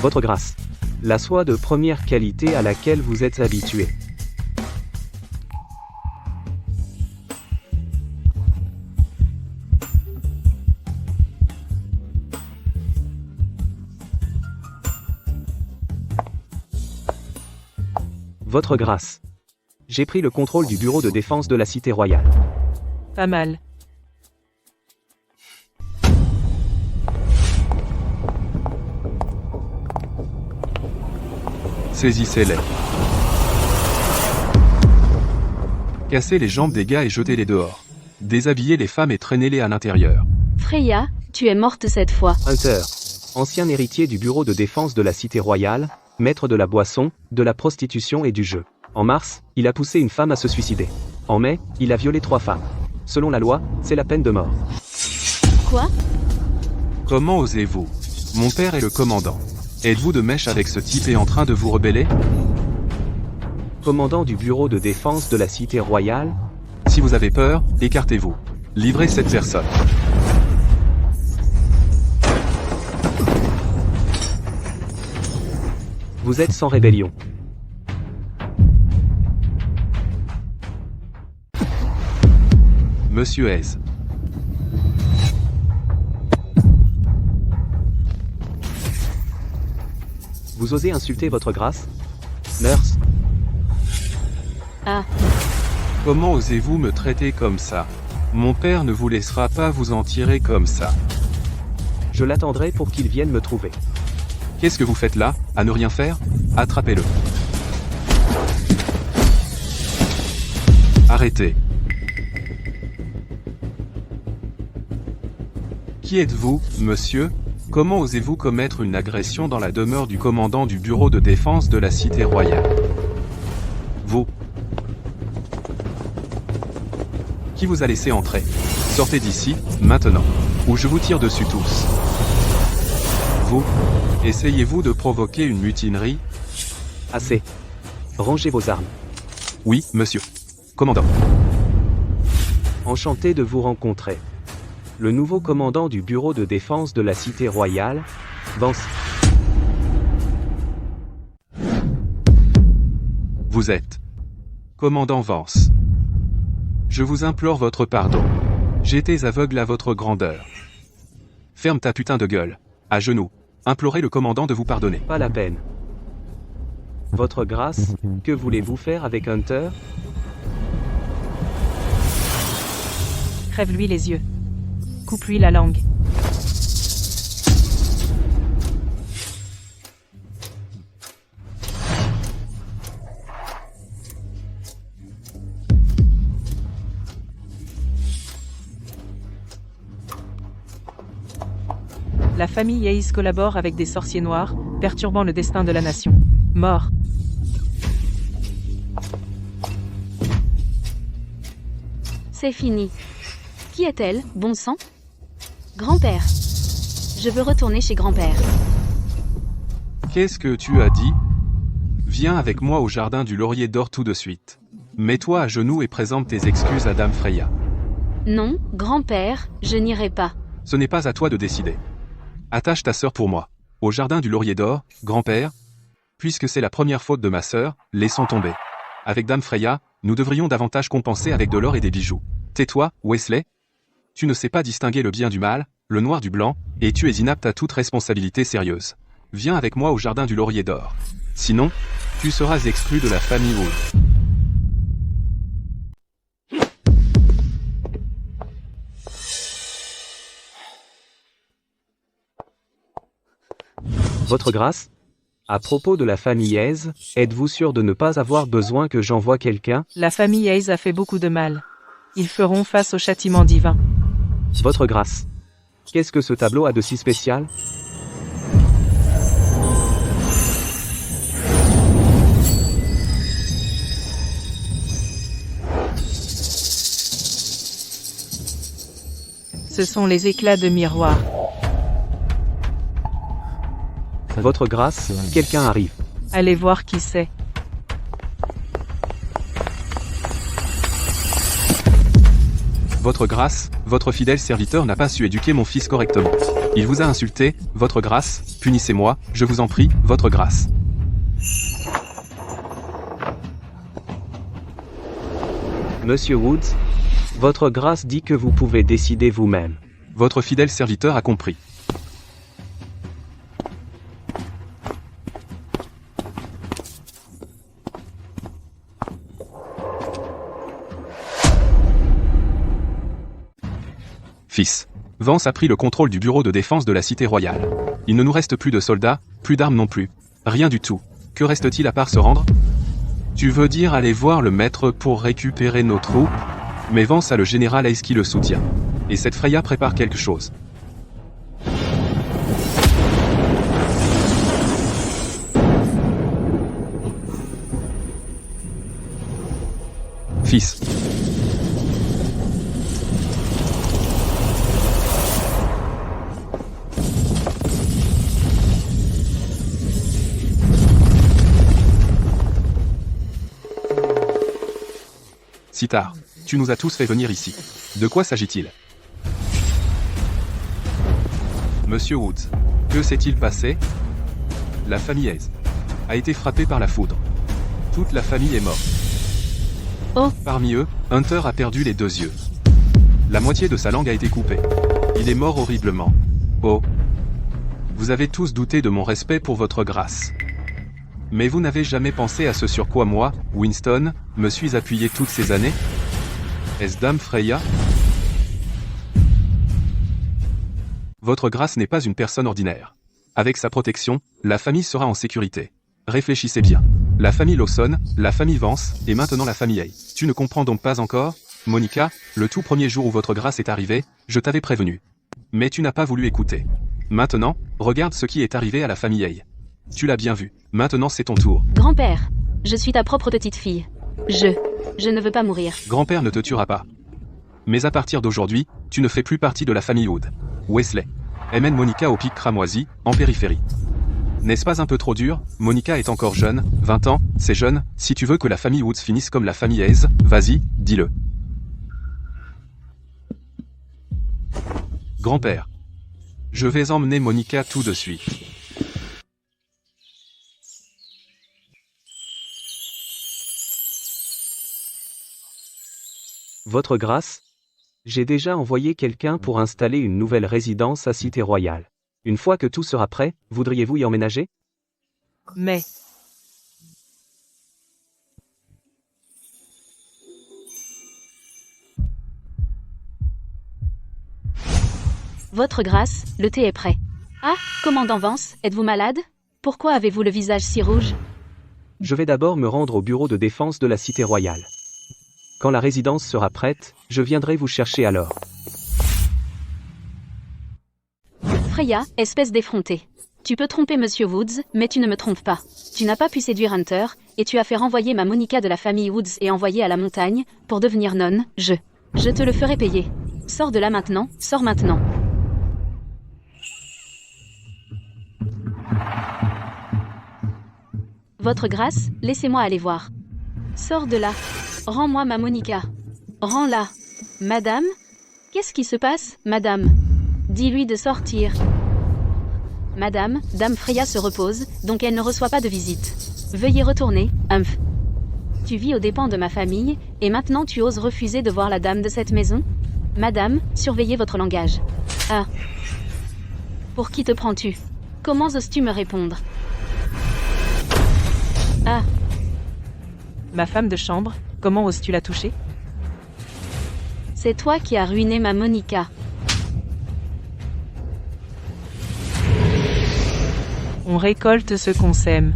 Votre grâce. La soie de première qualité à laquelle vous êtes habitué. Votre grâce. J'ai pris le contrôle du bureau de défense de la Cité Royale. Pas mal. Saisissez-les. Cassez les jambes des gars et jetez-les dehors. Déshabillez les femmes et traînez-les à l'intérieur. Freya, tu es morte cette fois. Hunter. Ancien héritier du bureau de défense de la Cité Royale, maître de la boisson, de la prostitution et du jeu. En mars, il a poussé une femme à se suicider. En mai, il a violé 3 femmes. Selon la loi, c'est la peine de mort. Quoi? Comment osez-vous? Mon père est le commandant. Êtes-vous de mèche avec ce type et en train de vous rebeller? Commandant du bureau de défense de la Cité Royale, Si vous avez peur, écartez-vous. Livrez cette personne. vous êtes sans rébellion. Monsieur Hayes. Vous osez insulter votre grâce? Nurse, Ah, Comment osez-vous me traiter comme ça? Mon père ne vous laissera pas vous en tirer comme ça. je l'attendrai pour qu'il vienne me trouver. Qu'est-ce que vous faites là, à ne rien faire? Attrapez-le. Arrêtez. Qui êtes-vous, monsieur? Comment osez-vous commettre une agression dans la demeure du commandant du bureau de défense de la Cité Royale? Vous. Qui vous a laissé entrer? Sortez d'ici, maintenant, ou je vous tire dessus tous. Vous. Essayez-vous de provoquer une mutinerie? Assez. Rangez vos armes. Oui, monsieur. Commandant. Enchanté de vous rencontrer. Le nouveau commandant du bureau de défense de la Cité Royale, Vance. Vous êtes commandant Vance. Je vous implore votre pardon. J'étais aveugle à votre grandeur. Ferme ta putain de gueule. À genoux. Implorez le commandant de vous pardonner. Pas la peine. Votre grâce, que voulez-vous faire avec Hunter? Crève-lui les yeux. Coupe-lui la langue. La famille Hayes collabore avec des sorciers noirs, perturbant le destin de la nation. Mort. c'est fini. Qui est-elle, bon sang? Grand-père. Je veux retourner chez grand-père. Qu'est-ce que tu as dit? Viens avec moi au jardin du Laurier d'Or tout de suite. Mets-toi à genoux et présente tes excuses à Dame Freya. Non, grand-père, je n'irai pas. Ce n'est pas à toi de décider. Attache ta sœur pour moi. Au jardin du Laurier d'Or, grand-père. Puisque c'est la première faute de ma sœur, laissons tomber. Avec Dame Freya, nous devrions davantage compenser avec de l'or et des bijoux. Tais-toi, Wesley. Tu ne sais pas distinguer le bien du mal, le noir du blanc, et tu es inapte à toute responsabilité sérieuse. Viens avec moi au jardin du Laurier d'Or. Sinon, tu seras exclu de la famille Wood. Votre grâce? À propos de la famille Hayes, êtes-vous sûr de ne pas avoir besoin que j'envoie quelqu'un? La famille Hayes a fait beaucoup de mal. Ils feront face au châtiment divin. Votre grâce. Qu'est-ce que ce tableau a de si spécial? Ce sont les éclats de miroir. Votre grâce, quelqu'un arrive. Allez voir qui c'est. Votre grâce, votre fidèle serviteur n'a pas su éduquer mon fils correctement. Il vous a insulté, votre grâce, punissez-moi, je vous en prie, votre grâce. Monsieur Woods, votre grâce dit que vous pouvez décider vous-même. Votre fidèle serviteur a compris. Fils. Vance a pris le contrôle du bureau de défense de la cité royale. Il ne nous reste plus de soldats, plus d'armes non plus. Rien du tout. Que reste-t-il à part se rendre? Tu veux dire aller voir le maître pour récupérer nos troupes? Mais Vance a le général Ace qui le soutient. Et cette Freya prépare quelque chose. Fils. Sitar, tu nous as tous fait venir ici. De quoi s'agit-il? Monsieur Woods, que s'est-il passé? La famille Hayes a été frappée par la foudre. Toute la famille est morte. Oh. Parmi eux, Hunter a perdu les 2 yeux. La moitié de sa langue a été coupée. Il est mort horriblement. Oh. Vous avez tous douté de mon respect pour votre grâce. Mais vous n'avez jamais pensé à ce sur quoi moi, Winston, me suis appuyé toutes ces années? Est-ce Dame Freya? Votre grâce n'est pas une personne ordinaire. Avec sa protection, la famille sera en sécurité. Réfléchissez bien. La famille Lawson, la famille Vance, et maintenant la famille Hay. Tu ne comprends donc pas encore? Monica, le tout premier jour où votre grâce est arrivée, je t'avais prévenu. Mais tu n'as pas voulu écouter. Maintenant, regarde ce qui est arrivé à la famille Hay. Tu l'as bien vu. Maintenant c'est ton tour. Grand-père, je suis ta propre petite fille. Je ne veux pas mourir. Grand-père ne te tuera pas. Mais à partir d'aujourd'hui, tu ne fais plus partie de la famille Wood. Wesley. Emmène Monica au pic cramoisi, en périphérie. N'est-ce pas un peu trop dur? Monica est encore jeune, 20 ans, c'est jeune, si tu veux que la famille Woods finisse comme la famille Hayes, vas-y, dis-le. Grand-père. Je vais emmener Monica tout de suite. Votre grâce, j'ai déjà envoyé quelqu'un pour installer une nouvelle résidence à Cité Royale. Une fois que tout sera prêt, voudriez-vous y emménager? Mais, Votre grâce, le thé est prêt. Ah, commandant Vance, êtes-vous malade? Pourquoi avez-vous le visage si rouge? Je vais d'abord me rendre au bureau de défense de la Cité Royale. Quand la résidence sera prête, je viendrai vous chercher alors. Freya, espèce d'effrontée. Tu peux tromper Monsieur Woods, mais tu ne me trompes pas. Tu n'as pas pu séduire Hunter, et tu as fait renvoyer ma Monica de la famille Woods et envoyer à la montagne, pour devenir nonne, je te le ferai payer. Sors de là maintenant, sors maintenant. Votre grâce, laissez-moi aller voir. Sors de là. Rends-moi ma Monica. Rends-la. Madame? Qu'est-ce qui se passe, madame? Dis-lui de sortir. Madame, Dame Freya se repose, donc elle ne reçoit pas de visite. Veuillez retourner, Humph. Tu vis aux dépens de ma famille, et maintenant tu oses refuser de voir la dame de cette maison? Madame, surveillez votre langage. Ah. Pour qui te prends-tu? Comment oses-tu me répondre? Ah. ma femme de chambre, comment oses-tu la toucher? C'est toi qui as ruiné ma Monica. On récolte ce qu'on sème.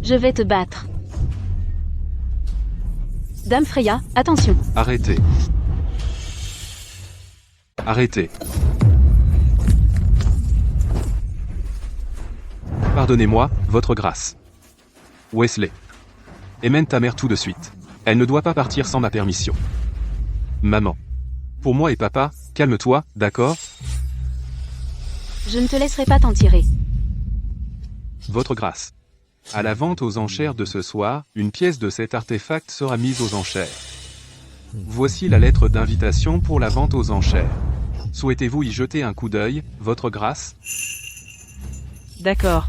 Je vais te battre. Dame Freya, attention. Arrêtez. Arrêtez. Pardonnez-moi, votre grâce. Wesley. Emmène ta mère tout de suite. Elle ne doit pas partir sans ma permission. Maman. Pour moi et papa, calme-toi, d'accord? Je ne te laisserai pas t'en tirer. Votre grâce. À la vente aux enchères de ce soir, une pièce de cet artefact sera mise aux enchères. Voici la lettre d'invitation pour la vente aux enchères. Souhaitez-vous y jeter un coup d'œil, votre grâce? D'accord.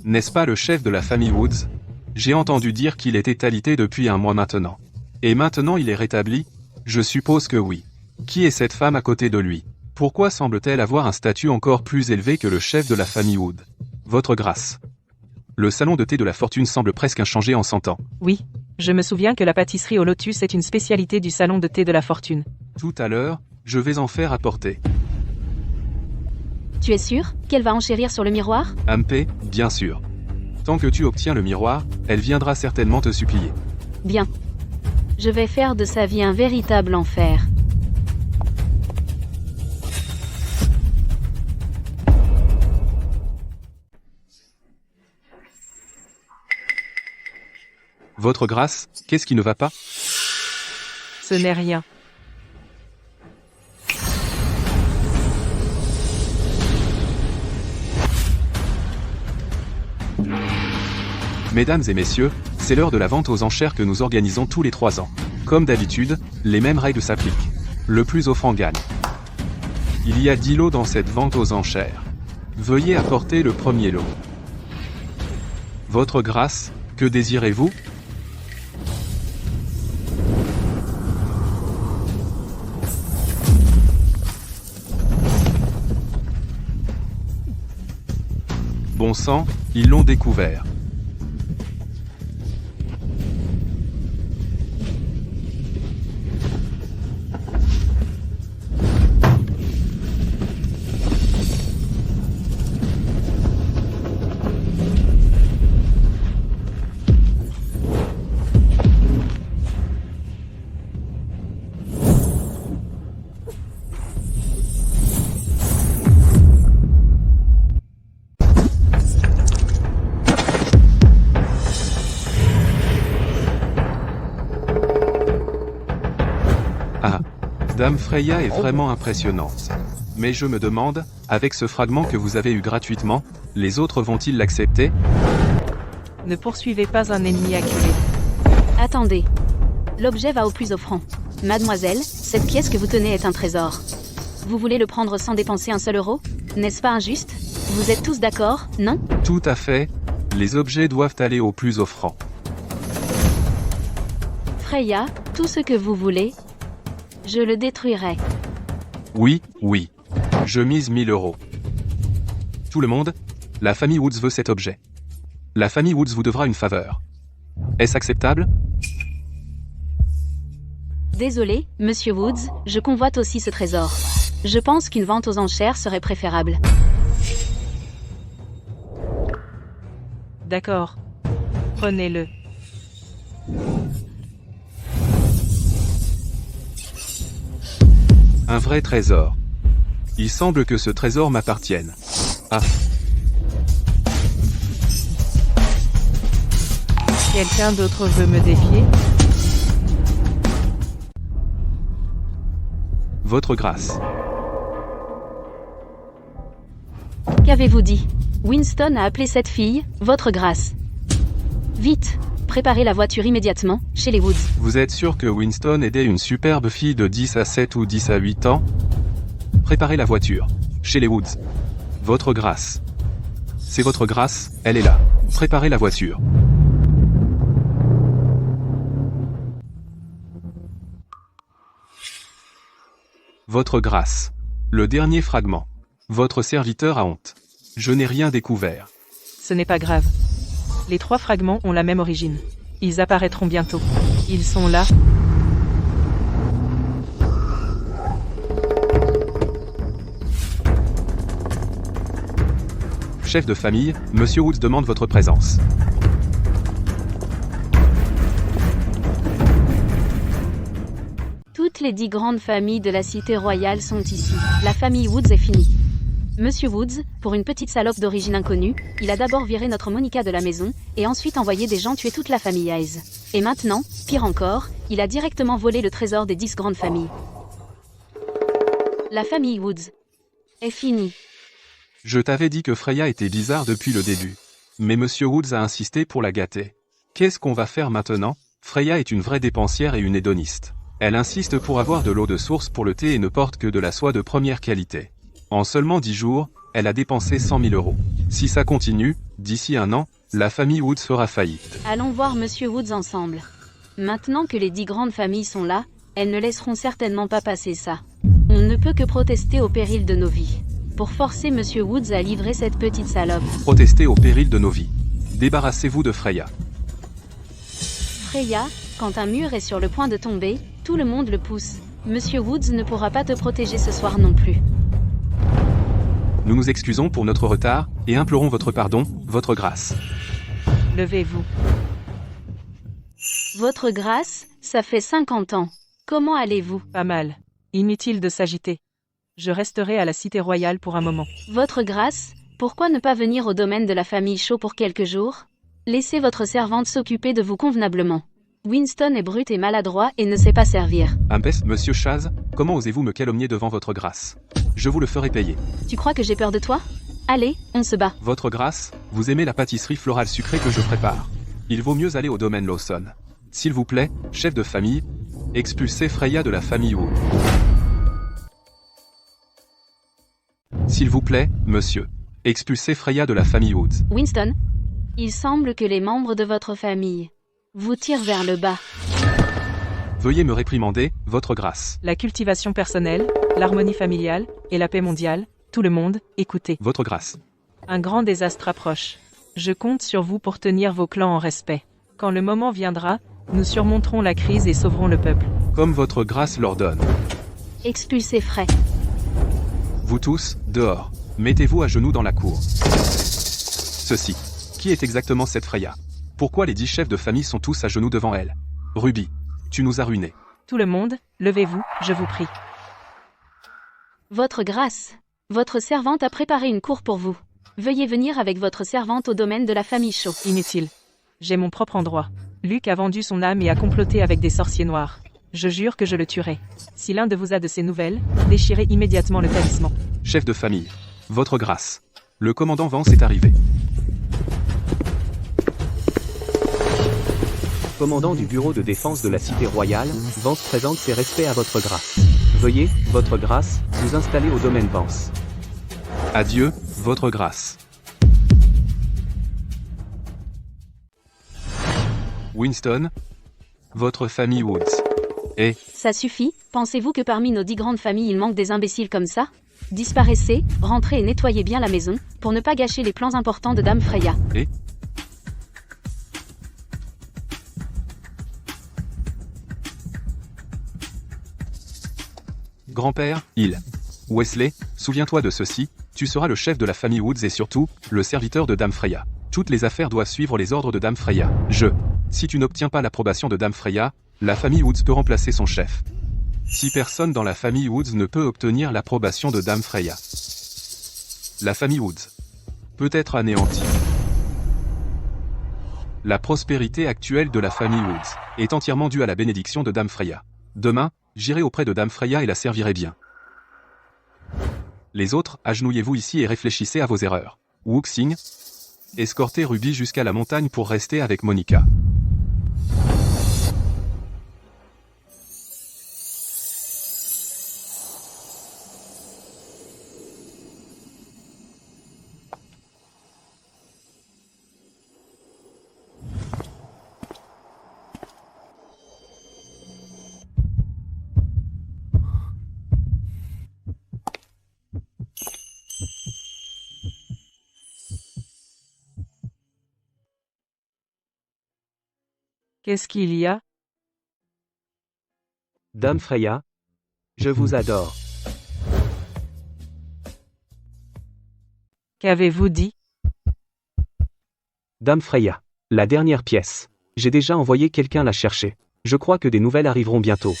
N'est-ce pas le chef de la famille Woods? J'ai entendu dire qu'il était alité depuis un mois maintenant. Et maintenant il est rétabli? Je suppose que oui. Qui est cette femme à côté de lui? Pourquoi semble-t-elle avoir un statut encore plus élevé que le chef de la famille Wood? Votre grâce. Le salon de thé de la fortune semble presque inchangé en 100 ans. Oui. Je me souviens que la pâtisserie au lotus est une spécialité du salon de thé de la fortune. Tout à l'heure, je vais en faire apporter. Tu es sûr qu'elle va enchérir sur le miroir? Ampé, bien sûr. Tant que tu obtiens le miroir, elle viendra certainement te supplier. Bien. Je vais faire de sa vie un véritable enfer. Votre grâce, qu'est-ce qui ne va pas? Ce n'est rien. Mesdames et messieurs, c'est l'heure de la vente aux enchères que nous organisons tous les 3 ans. Comme d'habitude, les mêmes règles s'appliquent. Le plus offrant gagne. Il y a 10 lots dans cette vente aux enchères. Veuillez apporter le premier lot. Votre grâce, que désirez-vous? Bon sang, ils l'ont découvert. Ah, Dame Freya est vraiment impressionnante. Mais je me demande, avec ce fragment que vous avez eu gratuitement, les autres vont-ils l'accepter? Ne poursuivez pas un ennemi acculé. Attendez. L'objet va au plus offrant. Mademoiselle, cette pièce que vous tenez est un trésor. Vous voulez le prendre sans dépenser un seul euro? N'est-ce pas injuste? Vous êtes tous d'accord, non? Tout à fait. Les objets doivent aller au plus offrant. Freya, tout ce que vous voulez, je le détruirai. Oui, oui. Je mise 1000 euros. Tout le monde, la famille Woods veut cet objet. La famille Woods vous devra une faveur. Est-ce acceptable? Désolé, Monsieur Woods, je convoite aussi ce trésor. Je pense qu'une vente aux enchères serait préférable. D'accord. Prenez-le. Un vrai trésor. Il semble que ce trésor m'appartienne. Ah, Quelqu'un d'autre veut me défier? votre grâce. Qu'avez-vous dit? Winston a appelé cette fille, votre grâce. Vite, préparez la voiture immédiatement, chez les Woods. Vous êtes sûr que Winston aidait une superbe fille de 10 à 7 ou 10 à 8 ans? Préparez la voiture. Chez les Woods. Votre grâce. C'est votre grâce, elle est là. Préparez la voiture. Votre grâce. Le dernier fragment. Votre serviteur a honte. Je n'ai rien découvert. Ce n'est pas grave. Les 3 fragments ont la même origine. Ils apparaîtront bientôt. Ils sont là. Chef de famille, Monsieur Woods demande votre présence. Toutes les 10 grandes familles de la cité royale sont ici. La famille Woods est finie. Monsieur Woods, pour une petite salope d'origine inconnue, il a d'abord viré notre Monica de la maison, et ensuite envoyé des gens tuer toute la famille Hayes. Et maintenant, pire encore, il a directement volé le trésor des 10 grandes familles. La famille Woods est finie. Je t'avais dit que Freya était bizarre depuis le début. Mais Monsieur Woods a insisté pour la gâter. Qu'est-ce qu'on va faire maintenant? Freya est une vraie dépensière et une hédoniste. Elle insiste pour avoir de l'eau de source pour le thé et ne porte que de la soie de première qualité. En seulement 10 jours, elle a dépensé 100 000 euros. Si ça continue, d'ici un an, la famille Woods fera faillite. Allons voir Monsieur Woods ensemble. Maintenant que les 10 grandes familles sont là, elles ne laisseront certainement pas passer ça. On ne peut que protester au péril de nos vies. Pour forcer Monsieur Woods à livrer cette petite salope. Protestez au péril de nos vies. Débarrassez-vous de Freya. Freya, quand un mur est sur le point de tomber, tout le monde le pousse. Monsieur Woods ne pourra pas te protéger ce soir non plus. Nous nous excusons pour notre retard, et implorons votre pardon, votre grâce. Levez-vous. Votre grâce, ça fait 50 ans. Comment allez-vous? Pas mal. Inutile de s'agiter. Je resterai à la cité royale pour un moment. Votre grâce, pourquoi ne pas venir au domaine de la famille Shaw pour quelques jours? Laissez votre servante s'occuper de vous convenablement. Winston est brut et maladroit et ne sait pas servir. Impes, monsieur Chaz, comment osez-vous me calomnier devant votre grâce? Je vous le ferai payer. Tu crois que j'ai peur de toi? Allez, on se bat. Votre grâce, vous aimez la pâtisserie florale sucrée que je prépare. Il vaut mieux aller au domaine Lawson. S'il vous plaît, chef de famille, expulsez Freya de la famille Wood. S'il vous plaît, monsieur, expulsez Freya de la famille Woods. Winston, il semble que les membres de votre famille vous tirent vers le bas. Veuillez me réprimander, votre grâce. La cultivation personnelle, l'harmonie familiale, et la paix mondiale, tout le monde, écoutez. Votre grâce. Un grand désastre approche. Je compte sur vous pour tenir vos clans en respect. Quand le moment viendra, nous surmonterons la crise et sauverons le peuple. Comme votre grâce l'ordonne. Expulsez Frey. Vous tous, dehors. Mettez-vous à genoux dans la cour. Ceci. Qui est exactement cette Freya? Pourquoi les 10 chefs de famille sont tous à genoux devant elle? Ruby, tu nous as ruinés. Tout le monde, levez-vous, je vous prie. Votre grâce. Votre servante a préparé une cour pour vous. Veuillez venir avec votre servante au domaine de la famille Shaw. Inutile. J'ai mon propre endroit. Luc a vendu son âme et a comploté avec des sorciers noirs. Je jure que je le tuerai. Si l'un de vous a de ces nouvelles, déchirez immédiatement le talisman. Chef de famille, votre grâce. Le commandant Vance est arrivé. Commandant du bureau de défense de la cité royale, Vance présente ses respects à votre grâce. Veuillez, votre grâce, vous installer au domaine Vance. Adieu, votre grâce. Winston, votre famille Woods. Et, Ça suffit, pensez-vous que parmi nos 10 grandes familles il manque des imbéciles comme ça? Disparaissez, rentrez et nettoyez bien la maison, pour ne pas gâcher les plans importants de Dame Freya. grand-père, Wesley, souviens-toi de ceci, tu seras le chef de la famille Woods et surtout, le serviteur de Dame Freya. Toutes les affaires doivent suivre les ordres de Dame Freya. Si tu n'obtiens pas l'approbation de Dame Freya, la famille Woods peut remplacer son chef. Si personne dans la famille Woods ne peut obtenir l'approbation de Dame Freya, la famille Woods peut être anéantie. La prospérité actuelle de la famille Woods est entièrement due à la bénédiction de Dame Freya. Demain, j'irai auprès de Dame Freya et la servirai bien. Les autres, agenouillez-vous ici et réfléchissez à vos erreurs. Wuxing, escortez Ruby jusqu'à la montagne pour rester avec Monica. Qu'est-ce qu'il y a? Dame Freya, je vous adore. Qu'avez-vous dit? Dame Freya, la dernière pièce. J'ai déjà envoyé quelqu'un la chercher. Je crois que des nouvelles arriveront bientôt.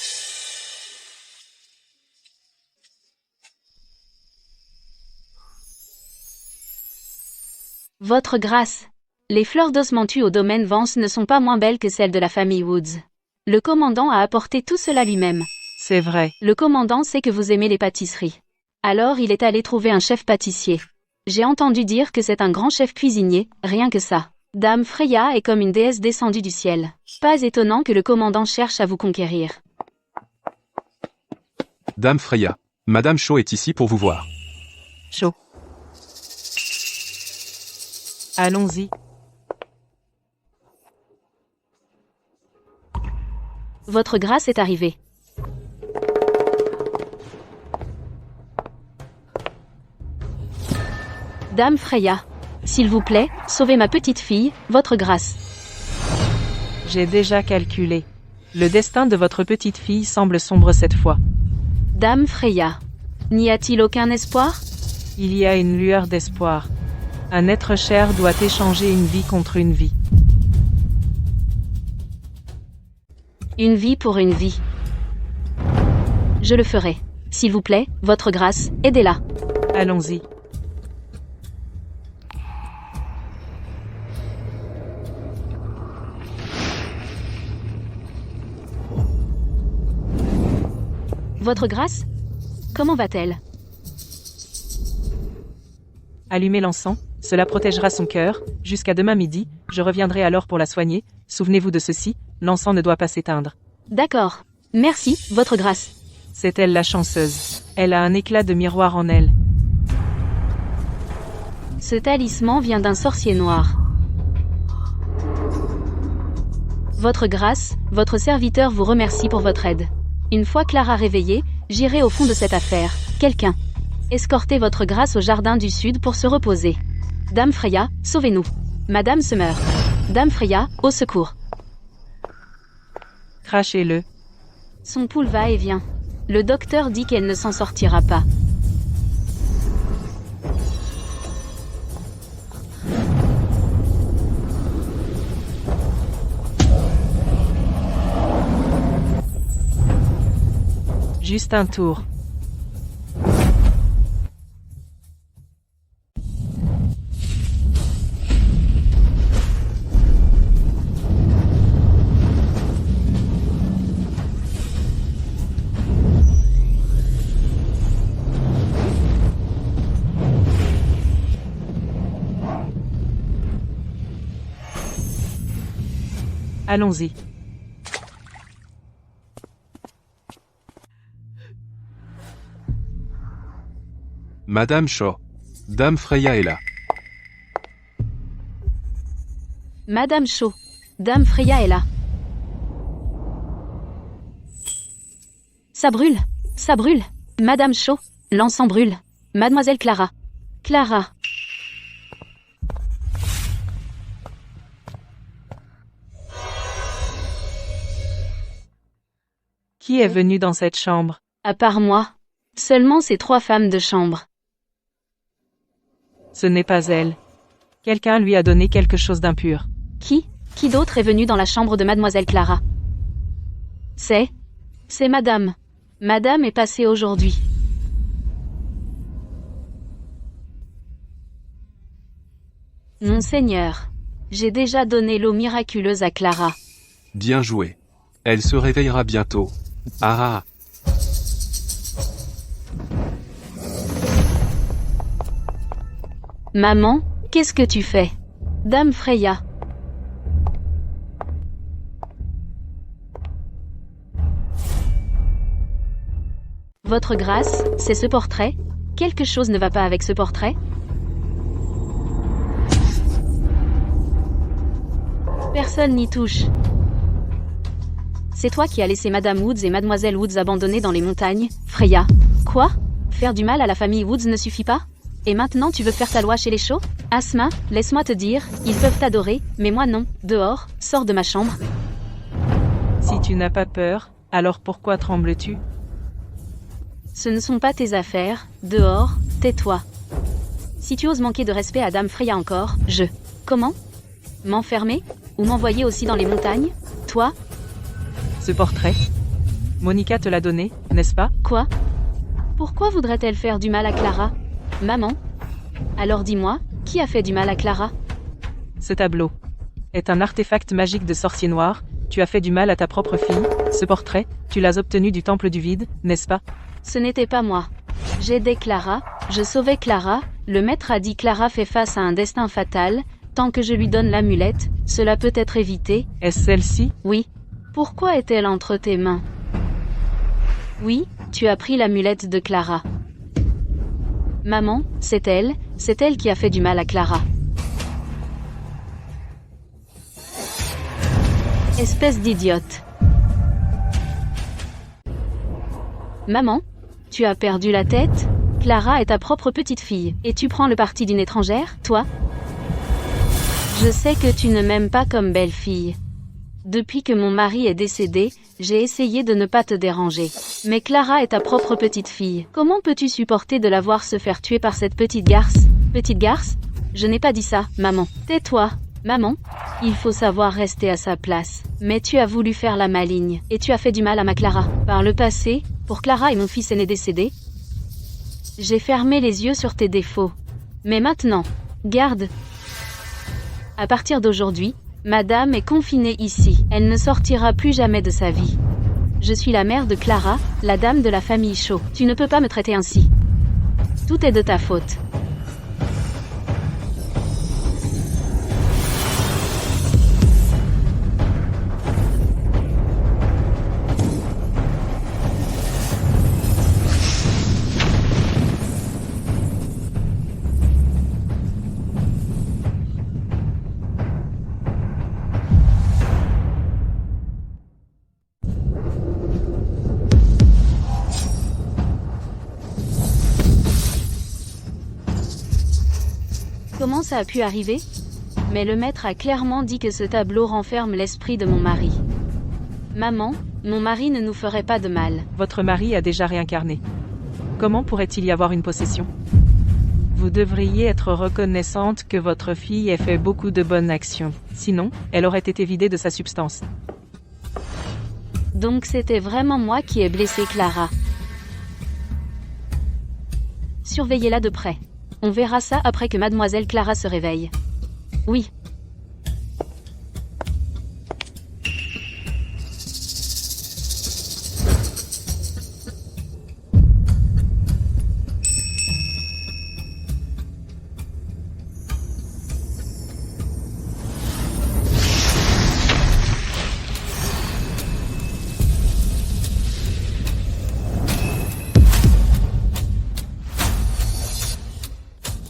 Votre grâce. Les fleurs d'osmanthus au domaine Vance ne sont pas moins belles que celles de la famille Woods. Le commandant a apporté tout cela lui-même. C'est vrai. Le commandant sait que vous aimez les pâtisseries. Alors il est allé trouver un chef pâtissier. J'ai entendu dire que c'est un grand chef cuisinier, rien que ça. Dame Freya est comme une déesse descendue du ciel. Pas étonnant que le commandant cherche à vous conquérir. Dame Freya, Madame Shaw est ici pour vous voir. Chaud. Allons-y. Votre grâce est arrivée. Dame Freya, s'il vous plaît, sauvez ma petite fille, votre grâce. J'ai déjà calculé. Le destin de votre petite fille semble sombre cette fois. Dame Freya, n'y a-t-il aucun espoir? Il y a une lueur d'espoir. Un être cher doit échanger une vie contre une vie. Une vie pour une vie. Je le ferai. S'il vous plaît, votre grâce, aidez-la. Allons-y. Votre grâce? Comment va-t-elle? Allumez l'encens, cela protégera son cœur. Jusqu'à demain midi, je reviendrai alors pour la soigner. Souvenez-vous de ceci, l'encens ne doit pas s'éteindre. D'accord. Merci, votre grâce. C'est elle la chanceuse. Elle a un éclat de miroir en elle. Ce talisman vient d'un sorcier noir. Votre grâce, votre serviteur vous remercie pour votre aide. Une fois Clara réveillée, j'irai au fond de cette affaire. Quelqu'un. Escortez votre grâce au jardin du sud pour se reposer. Dame Freya, sauvez-nous. Madame se meurt. Dame Freya, au secours. Crachez-le. Son pouls va et vient. Le docteur dit qu'elle ne s'en sortira pas. Juste un tour. Allons-y. Madame Shaw, Dame Freya est là. Madame Shaw. Dame Freya est là. Ça brûle. Ça brûle. Madame Shaw. L'encens brûle. Mademoiselle Clara. Clara. Qui est venu dans cette chambre? À part moi. Seulement ces 3 femmes de chambre. Ce n'est pas elle. Quelqu'un lui a donné quelque chose d'impur. Qui d'autre est venu dans la chambre de Mademoiselle Clara? C'est Madame. Madame est passée aujourd'hui. Monseigneur, j'ai déjà donné l'eau miraculeuse à Clara. Bien joué. Elle se réveillera bientôt. Ah ah. Maman, qu'est-ce que tu fais? Dame Freya. Votre grâce, c'est ce portrait? Quelque chose ne va pas avec ce portrait? Personne n'y touche. C'est toi qui as laissé Madame Woods et Mademoiselle Woods abandonnées dans les montagnes, Freya. Quoi? Faire du mal à la famille Woods ne suffit pas? Et maintenant tu veux faire ta loi chez les chauds? Asma, laisse-moi te dire, ils peuvent t'adorer, mais moi non. Dehors, sors de ma chambre. Si tu n'as pas peur, alors pourquoi trembles-tu? Ce ne sont pas tes affaires. Dehors, tais-toi. Si tu oses manquer de respect à Dame Freya encore, je... Comment? M'enfermer? Ou m'envoyer aussi dans les montagnes? Toi? Ce portrait? Monica te l'a donné, n'est-ce pas? Quoi? Pourquoi voudrait-elle faire du mal à Clara? Maman? Alors dis-moi, qui a fait du mal à Clara? Ce tableau est un artefact magique de sorcier noir. Tu as fait du mal à ta propre fille. Ce portrait, tu l'as obtenu du temple du vide, n'est-ce pas? Ce n'était pas moi. J'aidais Clara, je sauvais Clara, le maître a dit Clara fait face à un destin fatal, Tant que je lui donne l'amulette, cela peut être évité. Est-ce celle-ci? Oui. Pourquoi est-elle entre tes mains? Oui, tu as pris l'amulette de Clara. Maman, c'est elle qui a fait du mal à Clara. Espèce d'idiote. Maman, tu as perdu la tête? Clara est ta propre petite fille, et tu prends le parti d'une étrangère, toi? Je sais que tu ne m'aimes pas comme belle-fille. Depuis que mon mari est décédé, j'ai essayé de ne pas te déranger. Mais Clara est ta propre petite fille. Comment peux-tu supporter de la voir se faire tuer par cette petite garce? Petite garce? Je n'ai pas dit ça, maman. Tais-toi, maman. Il faut savoir rester à sa place. Mais tu as voulu faire la maligne, et tu as fait du mal à ma Clara. Par le passé, pour Clara et mon fils aîné décédé, j'ai fermé les yeux sur tes défauts. Mais maintenant, garde. À partir d'aujourd'hui, Madame est confinée ici. Elle ne sortira plus jamais de sa vie. Je suis la mère de Clara, la dame de la famille Shaw. Tu ne peux pas me traiter ainsi. Tout est de ta faute. Comment ça a pu arriver? Mais le maître a clairement dit que ce tableau renferme l'esprit de mon mari. Maman, mon mari ne nous ferait pas de mal. Votre mari a déjà réincarné. Comment pourrait-il y avoir une possession? Vous devriez être reconnaissante que votre fille ait fait beaucoup de bonnes actions. Sinon, elle aurait été vidée de sa substance. Donc c'était vraiment moi qui ai blessé Clara. Surveillez-la de près. On verra ça après que mademoiselle Clara se réveille. Oui.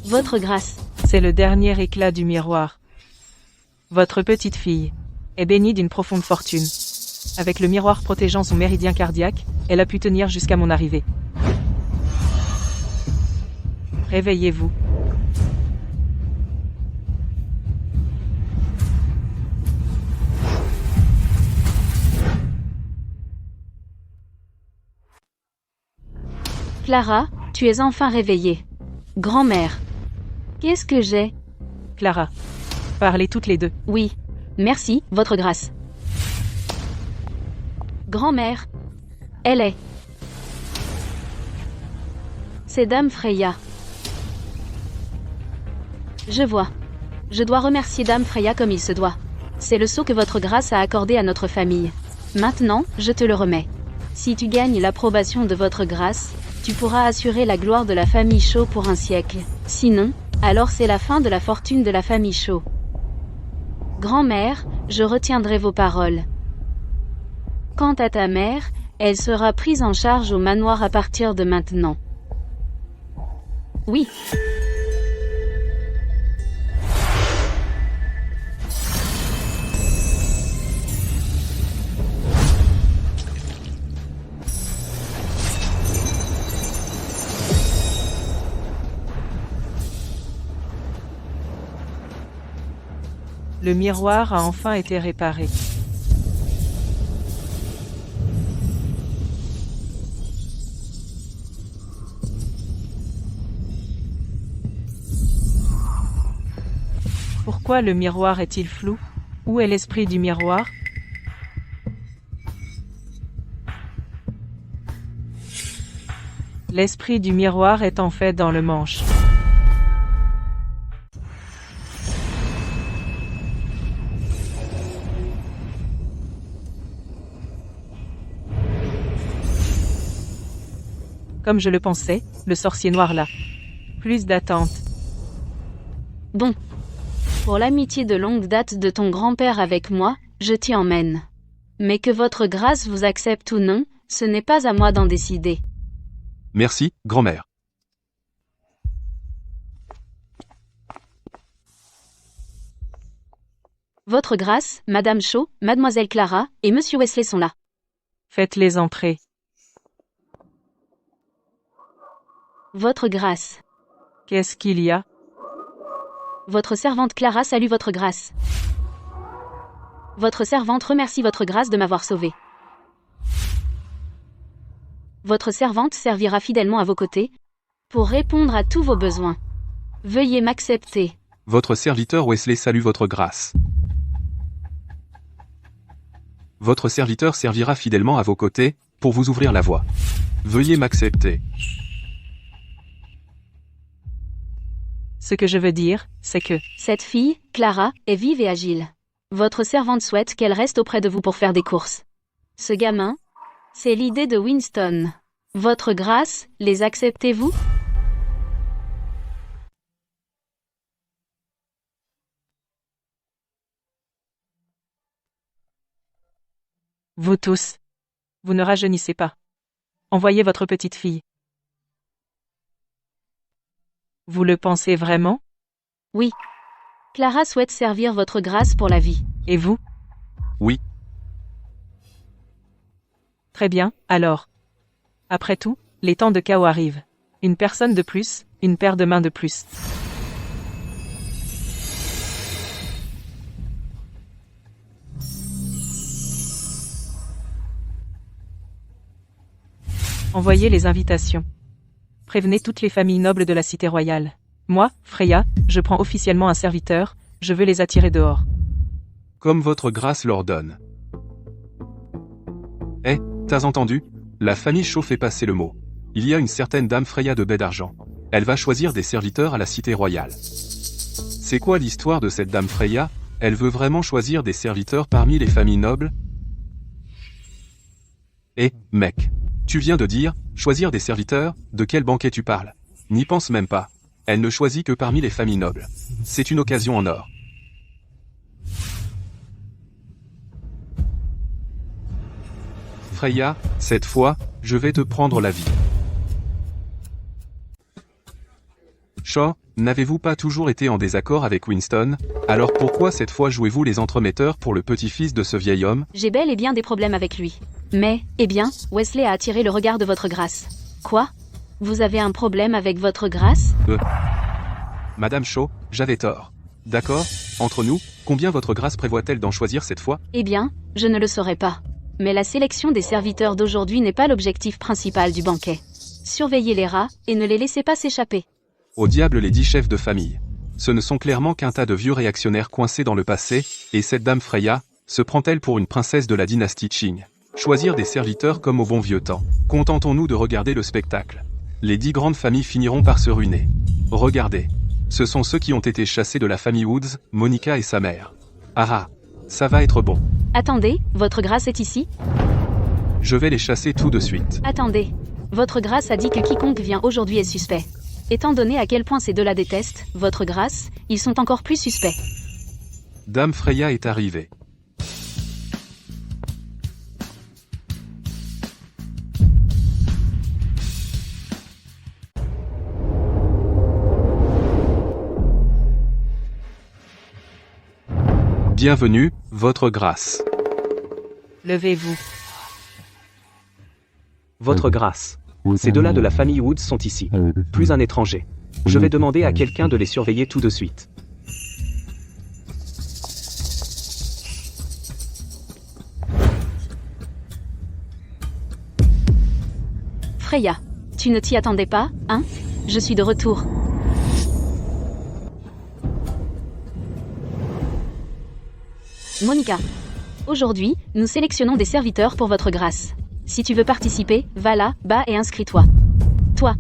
Votre grâce. C'est le dernier éclat du miroir. Votre petite fille est bénie d'une profonde fortune. Avec le miroir protégeant son méridien cardiaque, elle a pu tenir jusqu'à mon arrivée. Réveillez-vous. Clara, tu es enfin réveillée. Grand-mère. Qu'est-ce que j'ai? Clara. Parlez toutes les deux. Oui. Merci, votre grâce. Grand-mère. Elle est. C'est Dame Freya. Je vois. Je dois remercier Dame Freya comme il se doit. C'est le sceau que votre grâce a accordé à notre famille. Maintenant, je te le remets. Si tu gagnes l'approbation de votre grâce, tu pourras assurer la gloire de la famille Shaw pour un siècle. Sinon, alors c'est la fin de la fortune de la famille Shaw. Grand-mère, je retiendrai vos paroles. Quant à ta mère, elle sera prise en charge au manoir à partir de maintenant. Oui. Le miroir a enfin été réparé. Pourquoi le miroir est-il flou? Où est l'esprit du miroir? L'esprit du miroir est en fait dans le manche. Comme je le pensais, le sorcier noir là. Plus d'attente. Bon. Pour l'amitié de longue date de ton grand-père avec moi, je t'y emmène. Mais que votre grâce vous accepte ou non, ce n'est pas à moi d'en décider. Merci, grand-mère. Votre grâce, Madame Shaw, Mademoiselle Clara, et Monsieur Wesley sont là. Faites-les entrer. Votre grâce. Qu'est-ce qu'il y a? Votre servante Clara salue votre grâce. Votre servante remercie votre grâce de m'avoir sauvé. Votre servante servira fidèlement à vos côtés, pour répondre à tous vos besoins. Veuillez m'accepter. Votre serviteur Wesley salue votre grâce. Votre serviteur servira fidèlement à vos côtés, pour vous ouvrir la voie. Veuillez m'accepter. Ce que je veux dire, c'est que, Cette fille, Clara, est vive et agile. Votre servante souhaite qu'elle reste auprès de vous pour faire des courses. Ce gamin, c'est l'idée de Winston. Votre grâce, les acceptez-vous? vous tous, vous ne rajeunissez pas. Envoyez votre petite fille. Vous le pensez vraiment? Oui. Clara souhaite servir votre grâce pour la vie. Et vous? Oui. Très bien, alors. Après tout, les temps de chaos arrivent. Une personne de plus, une paire de mains de plus. Envoyez les invitations. Prévenez toutes les familles nobles de la cité royale. Moi, Freya, je prends officiellement un serviteur, je veux les attirer dehors. Comme votre grâce l'ordonne. Eh, t'as entendu? La famille Shaw fait passer le mot. Il y a une certaine dame Freya de Baie d'Argent. Elle va choisir des serviteurs à la cité royale. C'est quoi l'histoire de cette dame Freya? Elle veut vraiment choisir des serviteurs parmi les familles nobles? Eh, mec. Tu viens de dire, choisir des serviteurs, de quel banquet tu parles? N'y pense même pas. Elle ne choisit que parmi les familles nobles. C'est une occasion en or. Freya, cette fois, je vais te prendre la vie. Shaw, n'avez-vous pas toujours été en désaccord avec Winston? Alors pourquoi cette fois jouez-vous les entremetteurs pour le petit-fils de ce vieil homme? J'ai bel et bien des problèmes avec lui. Mais, eh bien, Wesley a attiré le regard de votre grâce. Quoi? Vous avez un problème avec votre grâce? Madame Shaw, j'avais tort. D'accord, entre nous, combien votre grâce prévoit-elle d'en choisir cette fois? Eh bien, je ne le saurais pas. Mais la sélection des serviteurs d'aujourd'hui n'est pas l'objectif principal du banquet. Surveillez les rats, et ne les laissez pas s'échapper. Au diable les 10 chefs de famille. Ce ne sont clairement qu'un tas de vieux réactionnaires coincés dans le passé, et cette dame Freya, se prend-elle pour une princesse de la dynastie Qing? Choisir des serviteurs comme au bon vieux temps. Contentons-nous de regarder le spectacle. Les 10 grandes familles finiront par se ruiner. Regardez. Ce sont ceux qui ont été chassés de la famille Woods, Monica et sa mère. Ah ah, ça va être bon. Attendez, votre grâce est ici? Je vais les chasser tout de suite. Attendez. Votre grâce a dit que quiconque vient aujourd'hui est suspect. Étant donné à quel point ces deux-là détestent, votre grâce, ils sont encore plus suspects. Dame Freya est arrivée. Bienvenue, votre grâce. Levez-vous. Votre grâce. Ces deux-là de la famille Woods sont ici. Plus un étranger. Je vais demander à quelqu'un de les surveiller tout de suite. Freya, tu ne t'y attendais pas, hein? Je suis de retour. Monica. Aujourd'hui, nous sélectionnons des serviteurs pour votre grâce. Si tu veux participer, va là, bas et inscris-toi. Toi,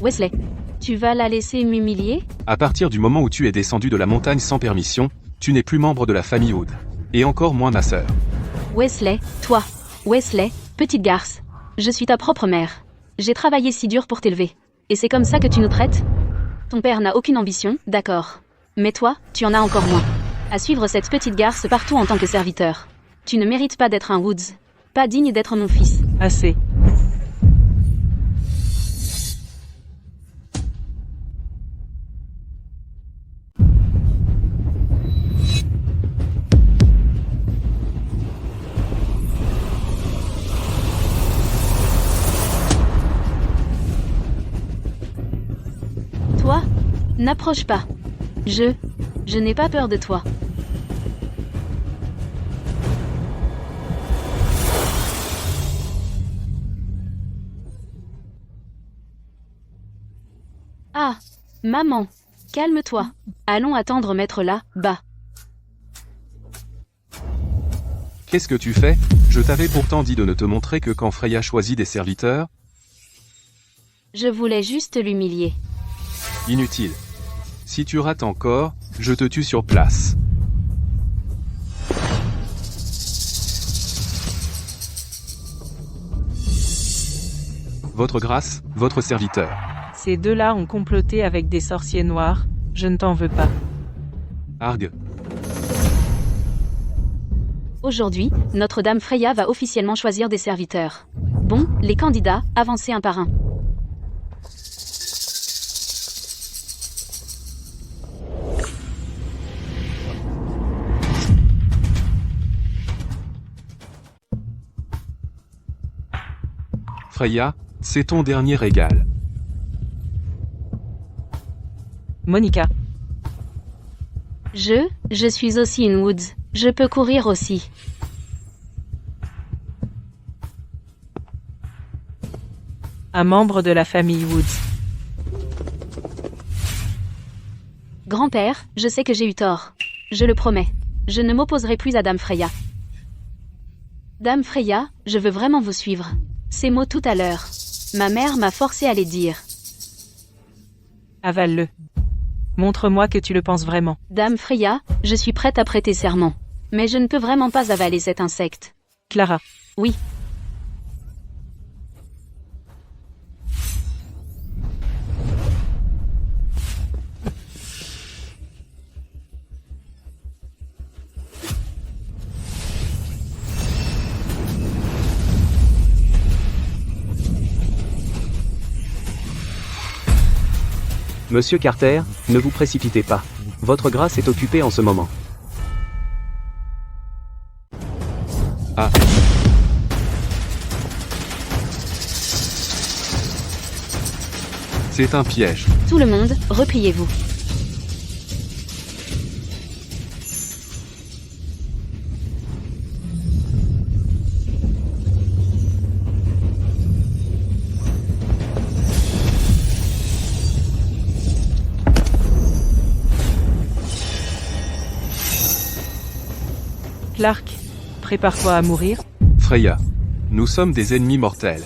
Wesley, tu vas la laisser m'humilier? À partir du moment où tu es descendu de la montagne sans permission, tu n'es plus membre de la famille Wood. Et encore moins ma sœur. Wesley, toi, Wesley, petite garce. Je suis ta propre mère. J'ai travaillé si dur pour t'élever. Et c'est comme ça que tu nous traites? Ton père n'a aucune ambition, d'accord. Mais toi, tu en as encore moins. À suivre cette petite garce partout en tant que serviteur. Tu ne mérites pas d'être un Woods. Pas digne d'être mon fils. Assez. Toi, n'approche pas. Je n'ai pas peur de toi. Ah, maman, calme-toi. Allons attendre maître là, bas. Qu'est-ce que tu fais? Je t'avais pourtant dit de ne te montrer que quand Freya choisit des serviteurs. Je voulais juste l'humilier. Inutile. Si tu rates encore, je te tue sur place. Votre grâce, votre serviteur. Ces deux-là ont comploté avec des sorciers noirs, je ne t'en veux pas. Argue. Aujourd'hui, Notre-Dame Freya va officiellement choisir des serviteurs. Bon, les candidats, avancez un par un. Freya, c'est ton dernier régal. Monica. Je suis aussi une Woods. Je peux courir aussi. Un membre de la famille Woods. Grand-père, je sais que j'ai eu tort. Je le promets. Je ne m'opposerai plus à Dame Freya. Dame Freya, je veux vraiment vous suivre. Ces mots tout à l'heure. Ma mère m'a forcé à les dire. Avale-le. Montre-moi que tu le penses vraiment. Dame Freya, je suis prête à prêter serment. Mais je ne peux vraiment pas avaler cet insecte. Clara. Oui. Monsieur Carter, ne vous précipitez pas. Votre grâce est occupée en ce moment. Ah. C'est un piège. Tout le monde, repliez-vous. Clark, prépare-toi à mourir. Freya. Nous sommes des ennemis mortels.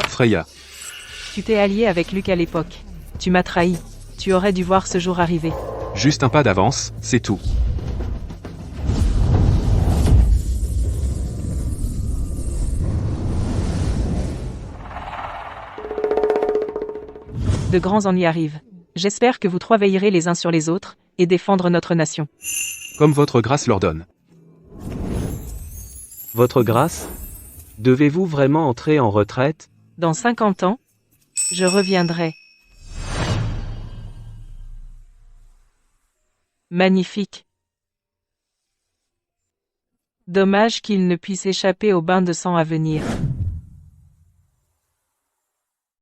Freya. Tu t'es allié avec Luke à l'époque. Tu m'as trahi. Tu aurais dû voir ce jour arriver. Juste un pas d'avance, c'est tout. De grands ennuis arrivent. J'espère que vous trois veillerez les uns sur les autres, et défendre notre nation. Comme votre grâce l'ordonne. Votre grâce? Devez-vous vraiment entrer en retraite? Dans 50 ans, je reviendrai. Magnifique. Dommage qu'il ne puisse échapper au bain de sang à venir.